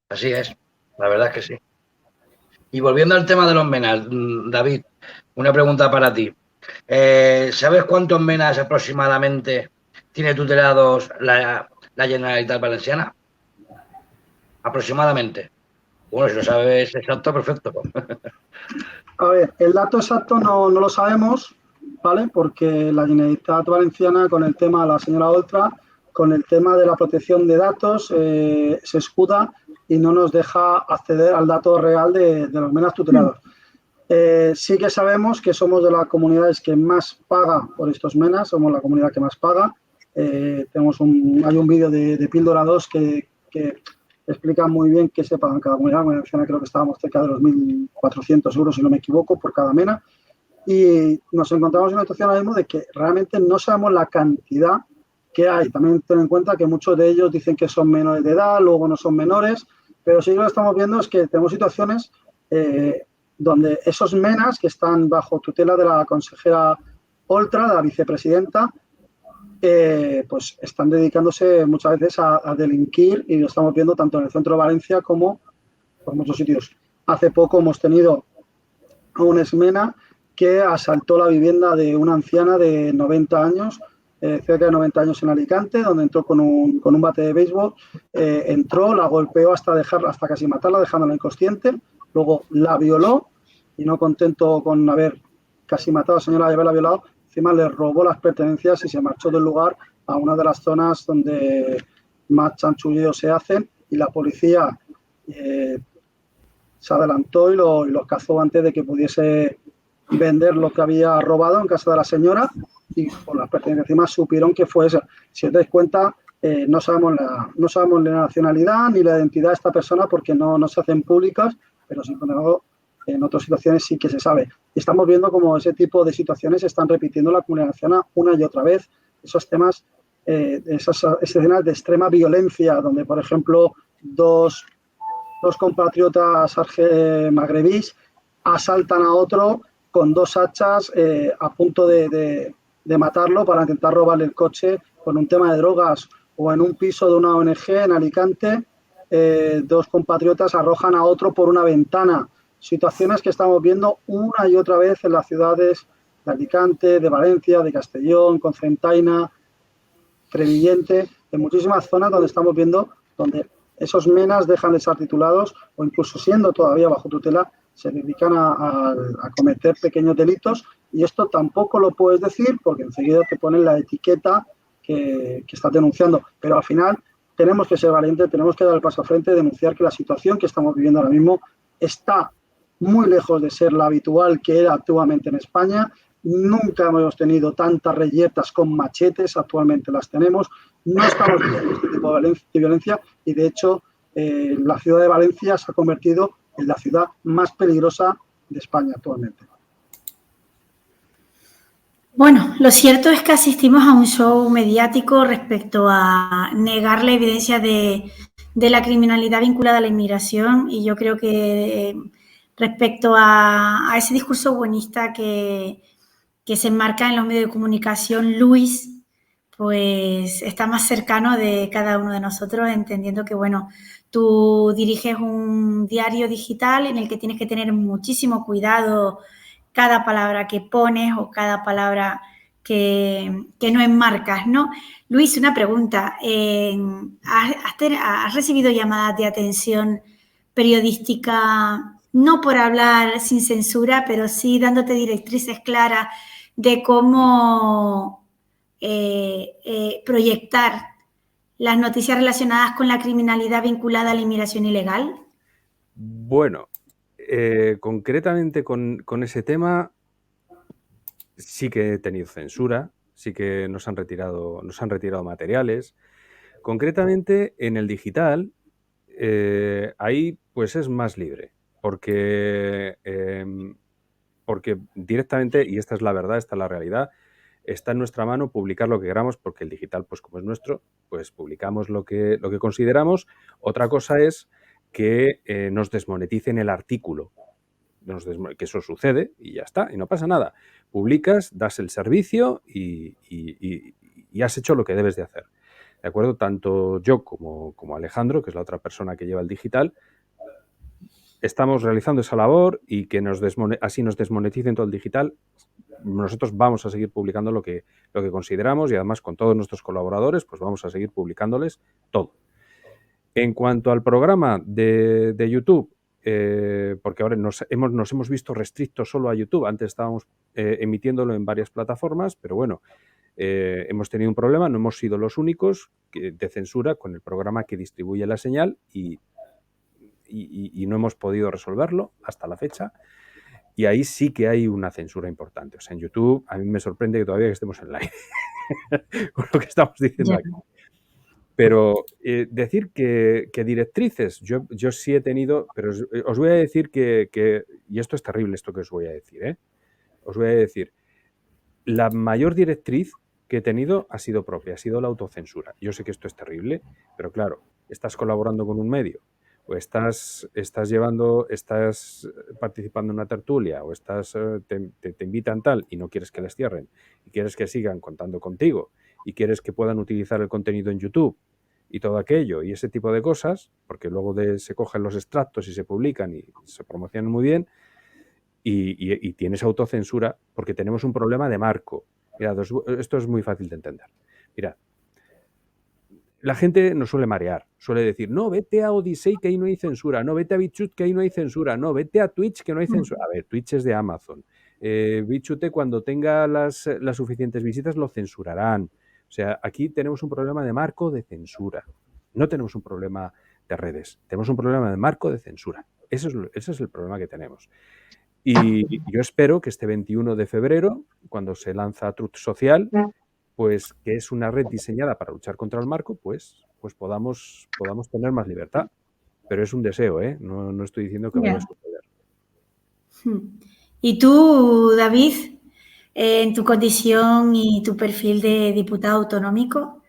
Así es, la verdad es que sí. Y volviendo al tema de los MENAs, David, una pregunta para ti. ¿Sabes cuántos MENAs aproximadamente tiene tutelados la Generalitat Valenciana? Aproximadamente. Bueno, si lo sabes exacto, perfecto. A ver, el dato exacto no lo sabemos, ¿vale? Porque la Generalitat Valenciana, con el tema de la señora Oltra, con el tema de la protección de datos, se escuda y no nos deja acceder al dato real de los MENAs tutelados. Sí que sabemos que somos de las comunidades que más paga por estos MENAs, somos la comunidad que más paga. Hay un vídeo de Píldora 2 que explica muy bien qué se paga en cada comunidad. Valenciana creo que estábamos cerca de los 1.400 euros, si no me equivoco, por cada MENA. Y nos encontramos en una situación ahora mismo de que realmente no sabemos la cantidad que hay. También ten en cuenta que muchos de ellos dicen que son menores de edad, luego no son menores, pero sí lo que estamos viendo es que tenemos situaciones donde esos MENAs que están bajo tutela de la consejera Oltra, de la vicepresidenta, pues están dedicándose muchas veces a delinquir, y lo estamos viendo tanto en el centro de Valencia como por muchos sitios. Hace poco hemos tenido a un exmena que asaltó la vivienda de una anciana de 90 años, cerca de 90 años en Alicante, donde entró con un bate de béisbol, entró, la golpeó hasta casi matarla, dejándola inconsciente, luego la violó, y no contento con haber casi matado a la señora y haberla violado, encima le robó las pertenencias y se marchó del lugar a una de las zonas donde más chanchulleos se hacen, y la policía se adelantó y los cazó antes de que pudiese vender lo que había robado en casa de la señora, y por las pertenencias encima supieron que fue esa. Si os dais cuenta, no sabemos la nacionalidad ni la identidad de esta persona porque no se hacen públicas, pero sin embargo en otras situaciones sí que se sabe. Y estamos viendo cómo ese tipo de situaciones se están repitiendo en la comunidad valenciana una y otra vez. Esos temas, esas escenas de extrema violencia, donde, por ejemplo, dos compatriotas magrebíes asaltan a otro con dos hachas a punto de matarlo para intentar robarle el coche con un tema de drogas, o en un piso de una ONG en Alicante, dos compatriotas arrojan a otro por una ventana. Situaciones que estamos viendo una y otra vez en las ciudades de Alicante, de Valencia, de Castellón, Concentaina, Crevillente, en muchísimas zonas donde estamos viendo donde esos menas dejan de ser titulados, o incluso siendo todavía bajo tutela, se dedican a cometer pequeños delitos, y esto tampoco lo puedes decir porque enseguida te ponen la etiqueta que estás denunciando. Pero al final tenemos que ser valientes, tenemos que dar el paso al frente, denunciar que la situación que estamos viviendo ahora mismo está muy lejos de ser la habitual que era actualmente en España. Nunca hemos tenido tantas reyertas con machetes, actualmente las tenemos. No estamos viendo este tipo de violencia, y de hecho la ciudad de Valencia se ha convertido en la ciudad más peligrosa de España actualmente. Bueno, lo cierto es que asistimos a un show mediático respecto a negar la evidencia de la criminalidad vinculada a la inmigración, y yo creo que respecto a ese discurso buenista que se enmarca en los medios de comunicación, Luis, pues está más cercano de cada uno de nosotros, entendiendo que, bueno, tú diriges un diario digital en el que tienes que tener muchísimo cuidado cada palabra que pones o cada palabra que no enmarcas, ¿no? Luis, una pregunta. ¿Has recibido llamadas de atención periodística, no por hablar sin censura, pero sí dándote directrices claras de cómo proyectar las noticias relacionadas con la criminalidad vinculada a la inmigración ilegal? Bueno, concretamente con ese tema sí que he tenido censura, sí que nos han retirado materiales. Concretamente en el digital, ahí pues es más libre, porque directamente, y esta es la verdad, esta es la realidad, está en nuestra mano publicar lo que queramos, porque el digital, pues como es nuestro, pues publicamos lo que consideramos. Otra cosa es que nos desmoneticen el artículo, que eso sucede y ya está, y no pasa nada. Publicas, das el servicio y has hecho lo que debes de hacer. ¿De acuerdo? Tanto yo como Alejandro, que es la otra persona que lleva el digital, estamos realizando esa labor, y que así nos desmoneticen todo el digital, nosotros vamos a seguir publicando lo que consideramos, y además con todos nuestros colaboradores pues vamos a seguir publicándoles todo. En cuanto al programa de YouTube, porque ahora nos hemos visto restrictos solo a YouTube. Antes estábamos emitiéndolo en varias plataformas, pero bueno, hemos tenido un problema, no hemos sido los únicos de censura con el programa que distribuye la señal, y no hemos podido resolverlo hasta la fecha. Y ahí sí que hay una censura importante. O sea, en YouTube a mí me sorprende que todavía estemos en live con lo que estamos diciendo aquí. Pero decir que directrices, yo sí he tenido, pero os voy a decir que, y esto es terrible, esto que os voy a decir, os voy a decir, la mayor directriz que he tenido ha sido propia, ha sido la autocensura. Yo sé que esto es terrible, pero claro, estás colaborando con un medio, o estás participando en una tertulia, o te invitan tal y no quieres que les cierren, y quieres que sigan contando contigo, y quieres que puedan utilizar el contenido en YouTube y todo aquello y ese tipo de cosas, porque luego se cogen los extractos y se publican y se promocionan muy bien, y tienes autocensura porque tenemos un problema de marco. Mirad, esto es muy fácil de entender. Mirad, la gente nos suele marear, suele decir, no, vete a Odyssey que ahí no hay censura, no, vete a BitChute que ahí no hay censura, no, vete a Twitch que no hay censura. A ver, Twitch es de Amazon. BitChute, cuando tenga las suficientes visitas, lo censurarán. O sea, aquí tenemos un problema de marco de censura. No tenemos un problema de redes, tenemos un problema de marco de censura. Ese es el problema que tenemos. Y yo espero que este 21 de febrero, cuando se lanza Truth Social, pues que es una red diseñada para luchar contra el marco, pues podamos tener más libertad. Pero es un deseo, no estoy diciendo que vaya a suceder. Y tú, David, en tu condición y tu perfil de diputado autonómico,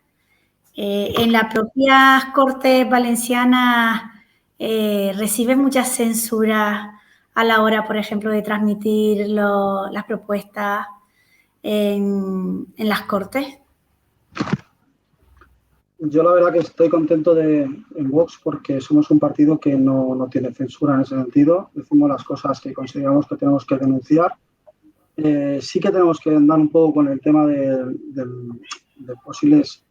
en las propias Cortes Valencianas ¿recibes muchas censuras a la hora, por ejemplo, de transmitir las propuestas en las Cortes? Yo la verdad que estoy contento en Vox porque somos un partido que no tiene censura en ese sentido. Decimos las cosas que consideramos que tenemos que denunciar. Sí que tenemos que andar un poco con el tema de posibles,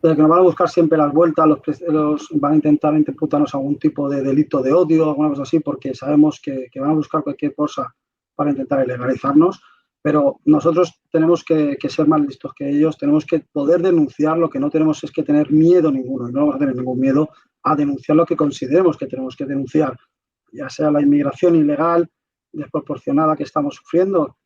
de que nos van a buscar siempre las vueltas, los van a intentar imputarnos algún tipo de delito de odio, alguna cosa así, porque sabemos que van a buscar cualquier cosa para intentar ilegalizarnos. Pero nosotros tenemos que ser más listos que ellos, tenemos que poder denunciar. Lo que no tenemos es que tener miedo ninguno, y no vamos a tener ningún miedo a denunciar lo que consideremos que tenemos que denunciar, ya sea la inmigración ilegal desproporcionada que estamos sufriendo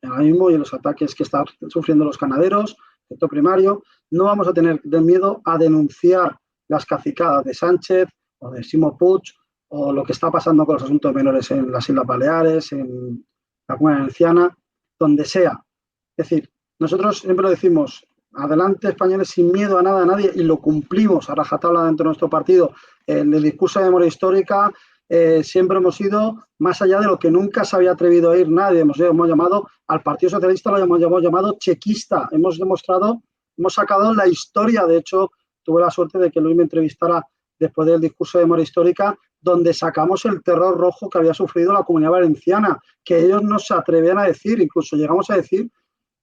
ahora mismo y los ataques que están sufriendo los ganaderos, sector primario. No vamos a tener miedo a denunciar las cacicadas de Sánchez o de Ximo Puig o lo que está pasando con los asuntos menores en las Islas Baleares, en la Comunidad Valenciana, donde sea. Es decir, nosotros siempre lo decimos, adelante españoles sin miedo a nada, a nadie, y lo cumplimos a rajatabla dentro de nuestro partido. En el discurso de memoria histórica siempre hemos ido más allá de lo que nunca se había atrevido a ir nadie. Hemos llamado al Partido Socialista, lo hemos llamado chequista. Hemos demostrado, hemos sacado la historia. De hecho, tuve la suerte de que Luis me entrevistara después del discurso de memoria histórica, donde sacamos el terror rojo que había sufrido la Comunidad Valenciana, que ellos no se atrevían a decir, incluso llegamos a decir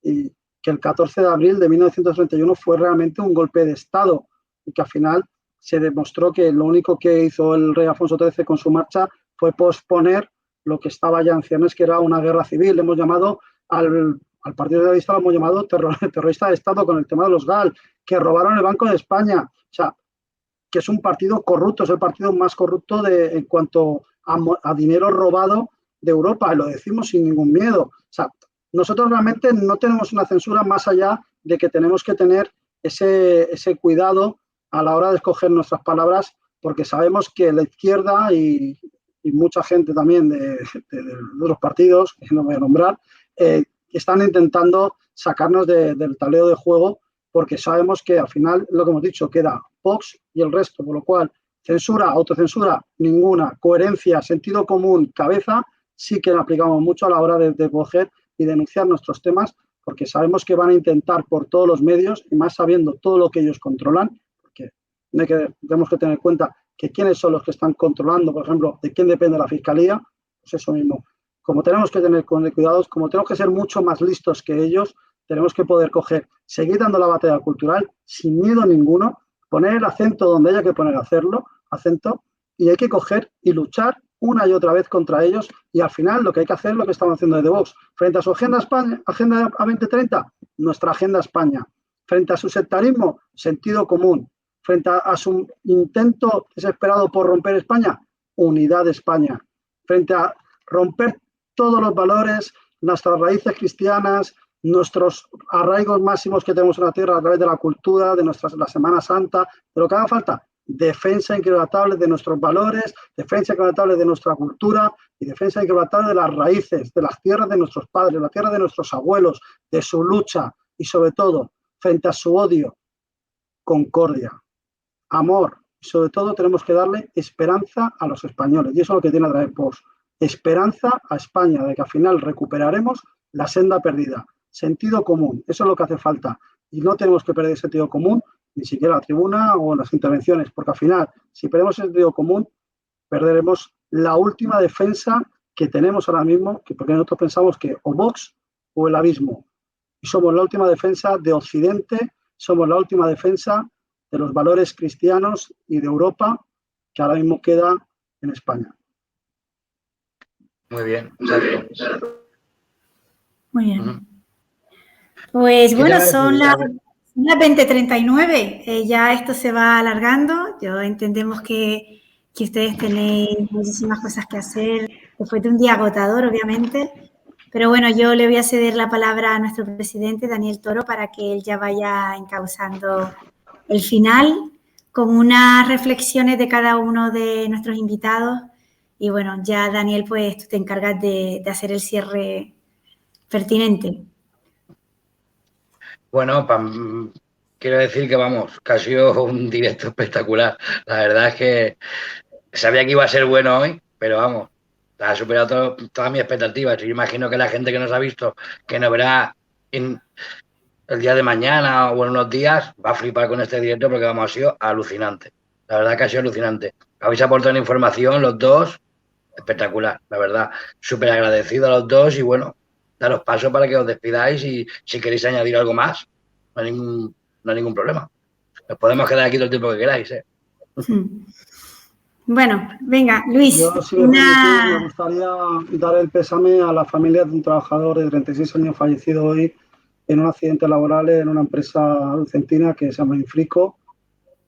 que el 14 de abril de 1931 fue realmente un golpe de Estado y que al final se demostró que lo único que hizo el rey Alfonso XIII con su marcha fue posponer lo que estaba ya en ciernes, que era una guerra civil. Hemos llamado al Partido Socialista, lo hemos llamado terrorista de Estado con el tema de los GAL, que robaron el Banco de España. O sea, que es un partido corrupto, es el partido más corrupto en cuanto a dinero robado de Europa, y lo decimos sin ningún miedo. O sea, nosotros realmente no tenemos una censura más allá de que tenemos que tener ese cuidado a la hora de escoger nuestras palabras, porque sabemos que la izquierda y mucha gente también de los partidos, que no voy a nombrar, están intentando sacarnos del tablero de juego, porque sabemos que al final, lo que hemos dicho, queda Vox y el resto, por lo cual censura, autocensura, ninguna, coherencia, sentido común, cabeza, sí que la aplicamos mucho a la hora de coger y denunciar nuestros temas, porque sabemos que van a intentar por todos los medios, y más sabiendo todo lo que ellos controlan, porque tenemos que tener en cuenta que quiénes son los que están controlando, por ejemplo, de quién depende la Fiscalía, pues eso mismo. Como tenemos que tener cuidados, como tenemos que ser mucho más listos que ellos, tenemos que poder coger, seguir dando la batalla cultural sin miedo ninguno, poner el acento donde haya que poner acento, y hay que coger y luchar una y otra vez contra ellos, y al final lo que hay que hacer es lo que estamos haciendo desde Vox. Frente a su agenda España, agenda a 2030, nuestra agenda España. Frente a su sectarismo, sentido común. Frente a su intento desesperado por romper España, unidad de España. Frente a romper todos los valores, nuestras raíces cristianas, nuestros arraigos máximos que tenemos en la tierra a través de la cultura, de la Semana Santa, de lo que haga falta, defensa inquebrantable de nuestros valores, defensa inquebrantable de nuestra cultura y defensa inquebrantable de las raíces, de las tierras de nuestros padres, la tierra de nuestros abuelos, de su lucha y sobre todo, frente a su odio, concordia, amor. Y sobre todo tenemos que darle esperanza a los españoles, y eso es lo que tiene que traer Vox. Esperanza a España, de que al final recuperaremos la senda perdida. Sentido común, eso es lo que hace falta. Y no tenemos que perder el sentido común, ni siquiera en la tribuna o en las intervenciones, porque al final, si perdemos el sentido común, perderemos la última defensa que tenemos ahora mismo, porque nosotros pensamos que o Vox o el abismo. Y somos la última defensa de Occidente, somos la última defensa de los valores cristianos y de Europa, que ahora mismo queda en España. Muy bien. Muy bien. Pues bueno, son las 20:39. Ya esto se va alargando. Entendemos que ustedes tenéis muchísimas cosas que hacer después de un día agotador, obviamente. Pero bueno, yo le voy a ceder la palabra a nuestro presidente, Daniel Toro, para que él ya vaya encauzando el final con unas reflexiones de cada uno de nuestros invitados. Y bueno, ya Daniel, pues tú te encargas de hacer el cierre pertinente. Bueno, quiero decir que vamos, que ha sido un directo espectacular. La verdad es que sabía que iba a ser bueno hoy, pero vamos, ha superado todas mis expectativas. Yo imagino que la gente que nos ha visto, que nos verá el día de mañana o en unos días, va a flipar con este directo porque vamos, ha sido alucinante. La verdad que ha sido alucinante. Habéis aportado una información los dos, espectacular, la verdad. Súper agradecido a los dos y bueno, daros paso para que os despidáis y si queréis añadir algo más, no hay ningún problema. Nos podemos quedar aquí todo el tiempo que queráis, Bueno, venga, Luis. Yo, si me gustaría dar el pésame a la familia de un trabajador de 36 años fallecido hoy en un accidente laboral en una empresa argentina que se llama Infrico,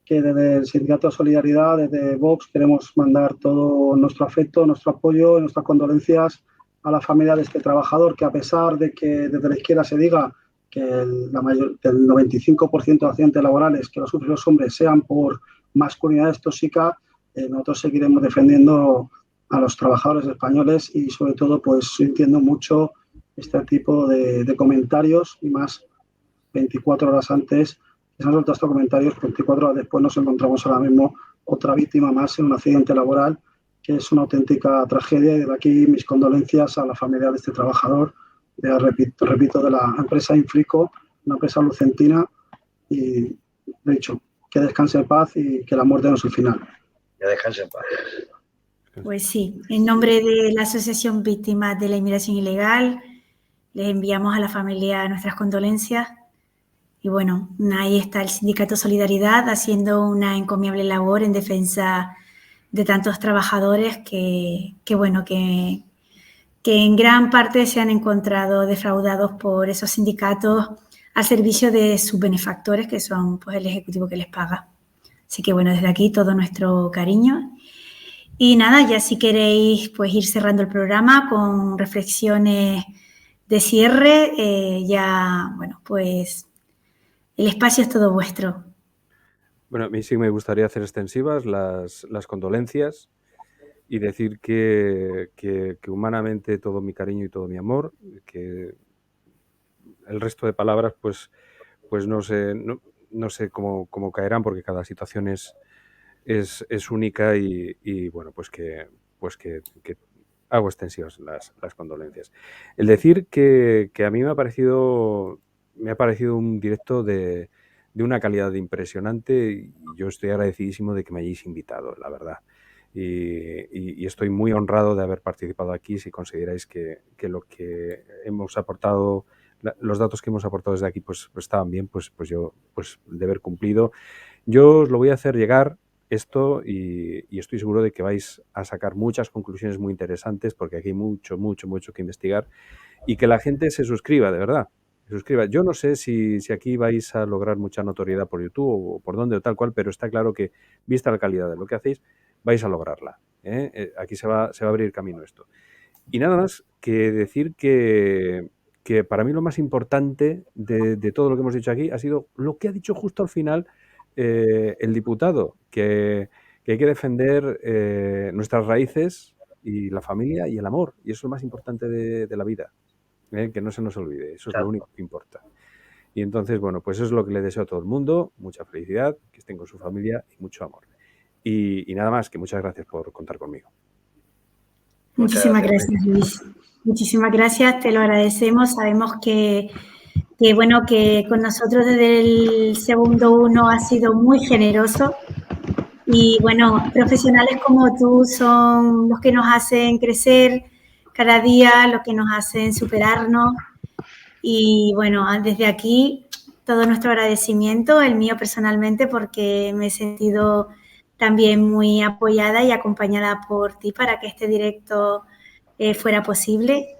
que desde el Sindicato de Solidaridad, desde Vox, queremos mandar todo nuestro afecto, nuestro apoyo y nuestras condolencias a la familia de este trabajador, que a pesar de que desde la izquierda se diga que el 95% de accidentes laborales que los sufren los hombres sean por masculinidades tóxicas, nosotros seguiremos defendiendo a los trabajadores españoles y sobre todo pues sintiendo mucho este tipo de comentarios, y más 24 horas antes que se han soltado estos comentarios, 24 horas después nos encontramos ahora mismo otra víctima más en un accidente laboral, que es una auténtica tragedia, y de aquí mis condolencias a la familia de este trabajador, repito, de la empresa Infrico, una empresa lucentina, y de hecho, que descanse en paz y que la muerte no es el final. Que descanse en paz. Pues sí, en nombre de la Asociación Víctimas de la Inmigración Ilegal, les enviamos a la familia nuestras condolencias. Y bueno, ahí está el Sindicato Solidaridad haciendo una encomiable labor en defensa de tantos trabajadores que en gran parte se han encontrado defraudados por esos sindicatos al servicio de sus benefactores, que son pues el ejecutivo que les paga. Así que bueno, desde aquí todo nuestro cariño. Y nada, ya si queréis pues ir cerrando el programa con reflexiones de cierre, ya bueno, pues el espacio es todo vuestro. Bueno, a mí sí me gustaría hacer extensivas las condolencias y decir que humanamente todo mi cariño y todo mi amor, que el resto de palabras pues no sé cómo caerán, porque cada situación es única y bueno, pues que hago extensivas las condolencias. El decir que a mí me ha parecido un directo de una calidad impresionante, y yo estoy agradecidísimo de que me hayáis invitado, la verdad. Y estoy muy honrado de haber participado aquí. Si consideráis que lo que hemos aportado, los datos que hemos aportado desde aquí pues estaban bien, pues yo deber cumplido. Yo os lo voy a hacer llegar esto y estoy seguro de que vais a sacar muchas conclusiones muy interesantes, porque aquí hay mucho que investigar, y que la gente se suscriba, de verdad. Se suscriba. Yo no sé si aquí vais a lograr mucha notoriedad por YouTube o por dónde o tal cual, pero está claro que, vista la calidad de lo que hacéis, vais a lograrla. Aquí se va a abrir camino esto. Y nada más que decir que para mí lo más importante de todo lo que hemos dicho aquí ha sido lo que ha dicho justo al final el diputado, que hay que defender nuestras raíces y la familia y el amor, y eso es lo más importante de la vida, que no se nos olvide, eso es lo único que importa. Y entonces, bueno, pues eso es lo que le deseo a todo el mundo, mucha felicidad, que estén con su familia y mucho amor. Y nada más, que muchas gracias por contar conmigo. Muchísimas gracias, Luis. Muchísimas gracias, te lo agradecemos. Sabemos que con nosotros desde el segundo uno has sido muy generoso. Y bueno, profesionales como tú son los que nos hacen crecer cada día, los que nos hacen superarnos. Y bueno, desde aquí todo nuestro agradecimiento, el mío personalmente, porque me he sentido también muy apoyada y acompañada por ti para que este directo fuera posible.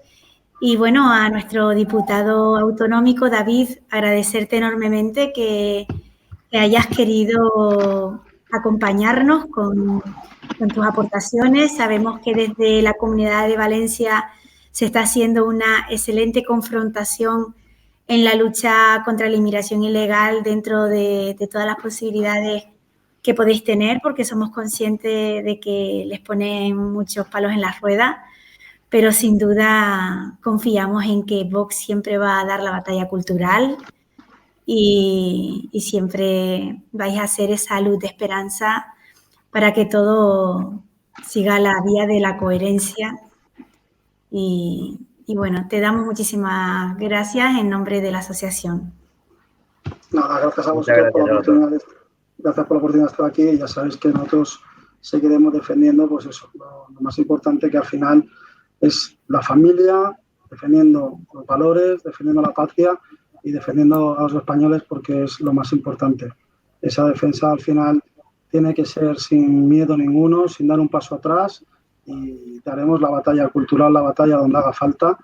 Y bueno, a nuestro diputado autonómico, David, agradecerte enormemente que hayas querido acompañarnos con tus aportaciones. Sabemos que desde la Comunidad de Valencia se está haciendo una excelente confrontación en la lucha contra la inmigración ilegal dentro de todas las posibilidades que podéis tener, porque somos conscientes de que les ponen muchos palos en las ruedas, pero sin duda confiamos en que Vox siempre va a dar la batalla cultural y siempre vais a hacer esa luz de esperanza para que todo siga la vía de la coherencia. Y bueno, te damos muchísimas gracias en nombre de la asociación. Nada, gracias a vosotros por la oportunidad. Gracias por la oportunidad de estar aquí, y ya sabéis que nosotros seguiremos defendiendo, pues eso, lo más importante, que al final es la familia, defendiendo los valores, defendiendo la patria y defendiendo a los españoles, porque es lo más importante. Esa defensa al final tiene que ser sin miedo ninguno, sin dar un paso atrás, y daremos la batalla cultural, la batalla donde haga falta,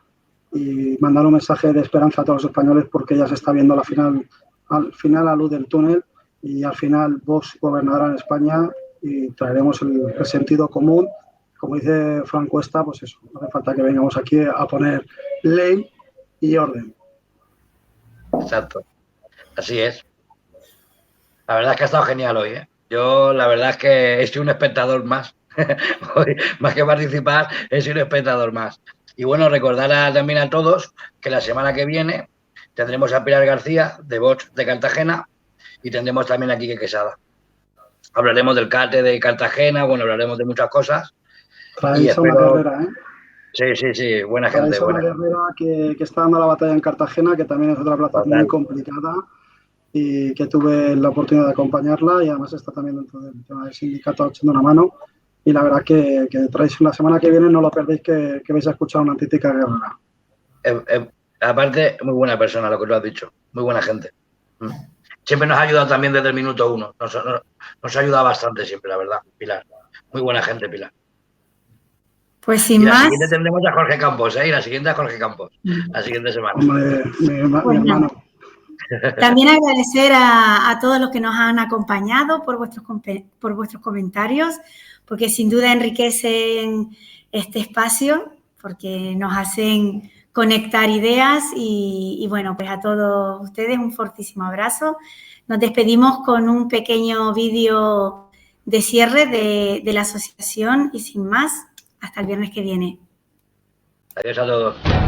y mandar un mensaje de esperanza a todos los españoles, porque ya se está viendo al final la luz del túnel, y al final Vox gobernará en España y traeremos el sentido común. Como dice Frank Cuesta, pues eso, no hace falta que vengamos aquí a poner ley y orden. Exacto, así es. La verdad es que ha estado genial hoy, ¿eh? Yo la verdad es que he sido un espectador más. Hoy, más que participar, he sido un espectador más. Y bueno, recordar también a todos que la semana que viene tendremos a Pilar García, de Vox de Cartagena, y tendremos también a Quique Quesada. Hablaremos del CATE de Cartagena, bueno, hablaremos de muchas cosas. Traéis a una guerrera, ¿eh? Sí, buena gente. Traéis a una guerrera que está dando la batalla en Cartagena, que también es otra plaza muy complicada y que tuve la oportunidad de acompañarla y además está también dentro del tema del sindicato echando una mano. Y la verdad que traéis la semana que viene, no lo perdéis, que vais a escuchar una auténtica guerrera. Aparte, muy buena persona, lo que tú has dicho. Muy buena gente. Siempre nos ha ayudado también desde el minuto 1. Nos ha ayudado bastante siempre, la verdad, Pilar. Muy buena gente, Pilar. Pues sin y la más... siguiente tendremos a Jorge Campos, ¿eh? Y la siguiente a Jorge Campos. La siguiente semana. Hombre, mi hermano. También agradecer a todos los que nos han acompañado por vuestros comentarios, porque sin duda enriquecen este espacio, porque nos hacen conectar ideas y bueno, pues a todos ustedes un fortísimo abrazo. Nos despedimos con un pequeño vídeo de cierre de la asociación y sin más, hasta el viernes que viene. Adiós a todos.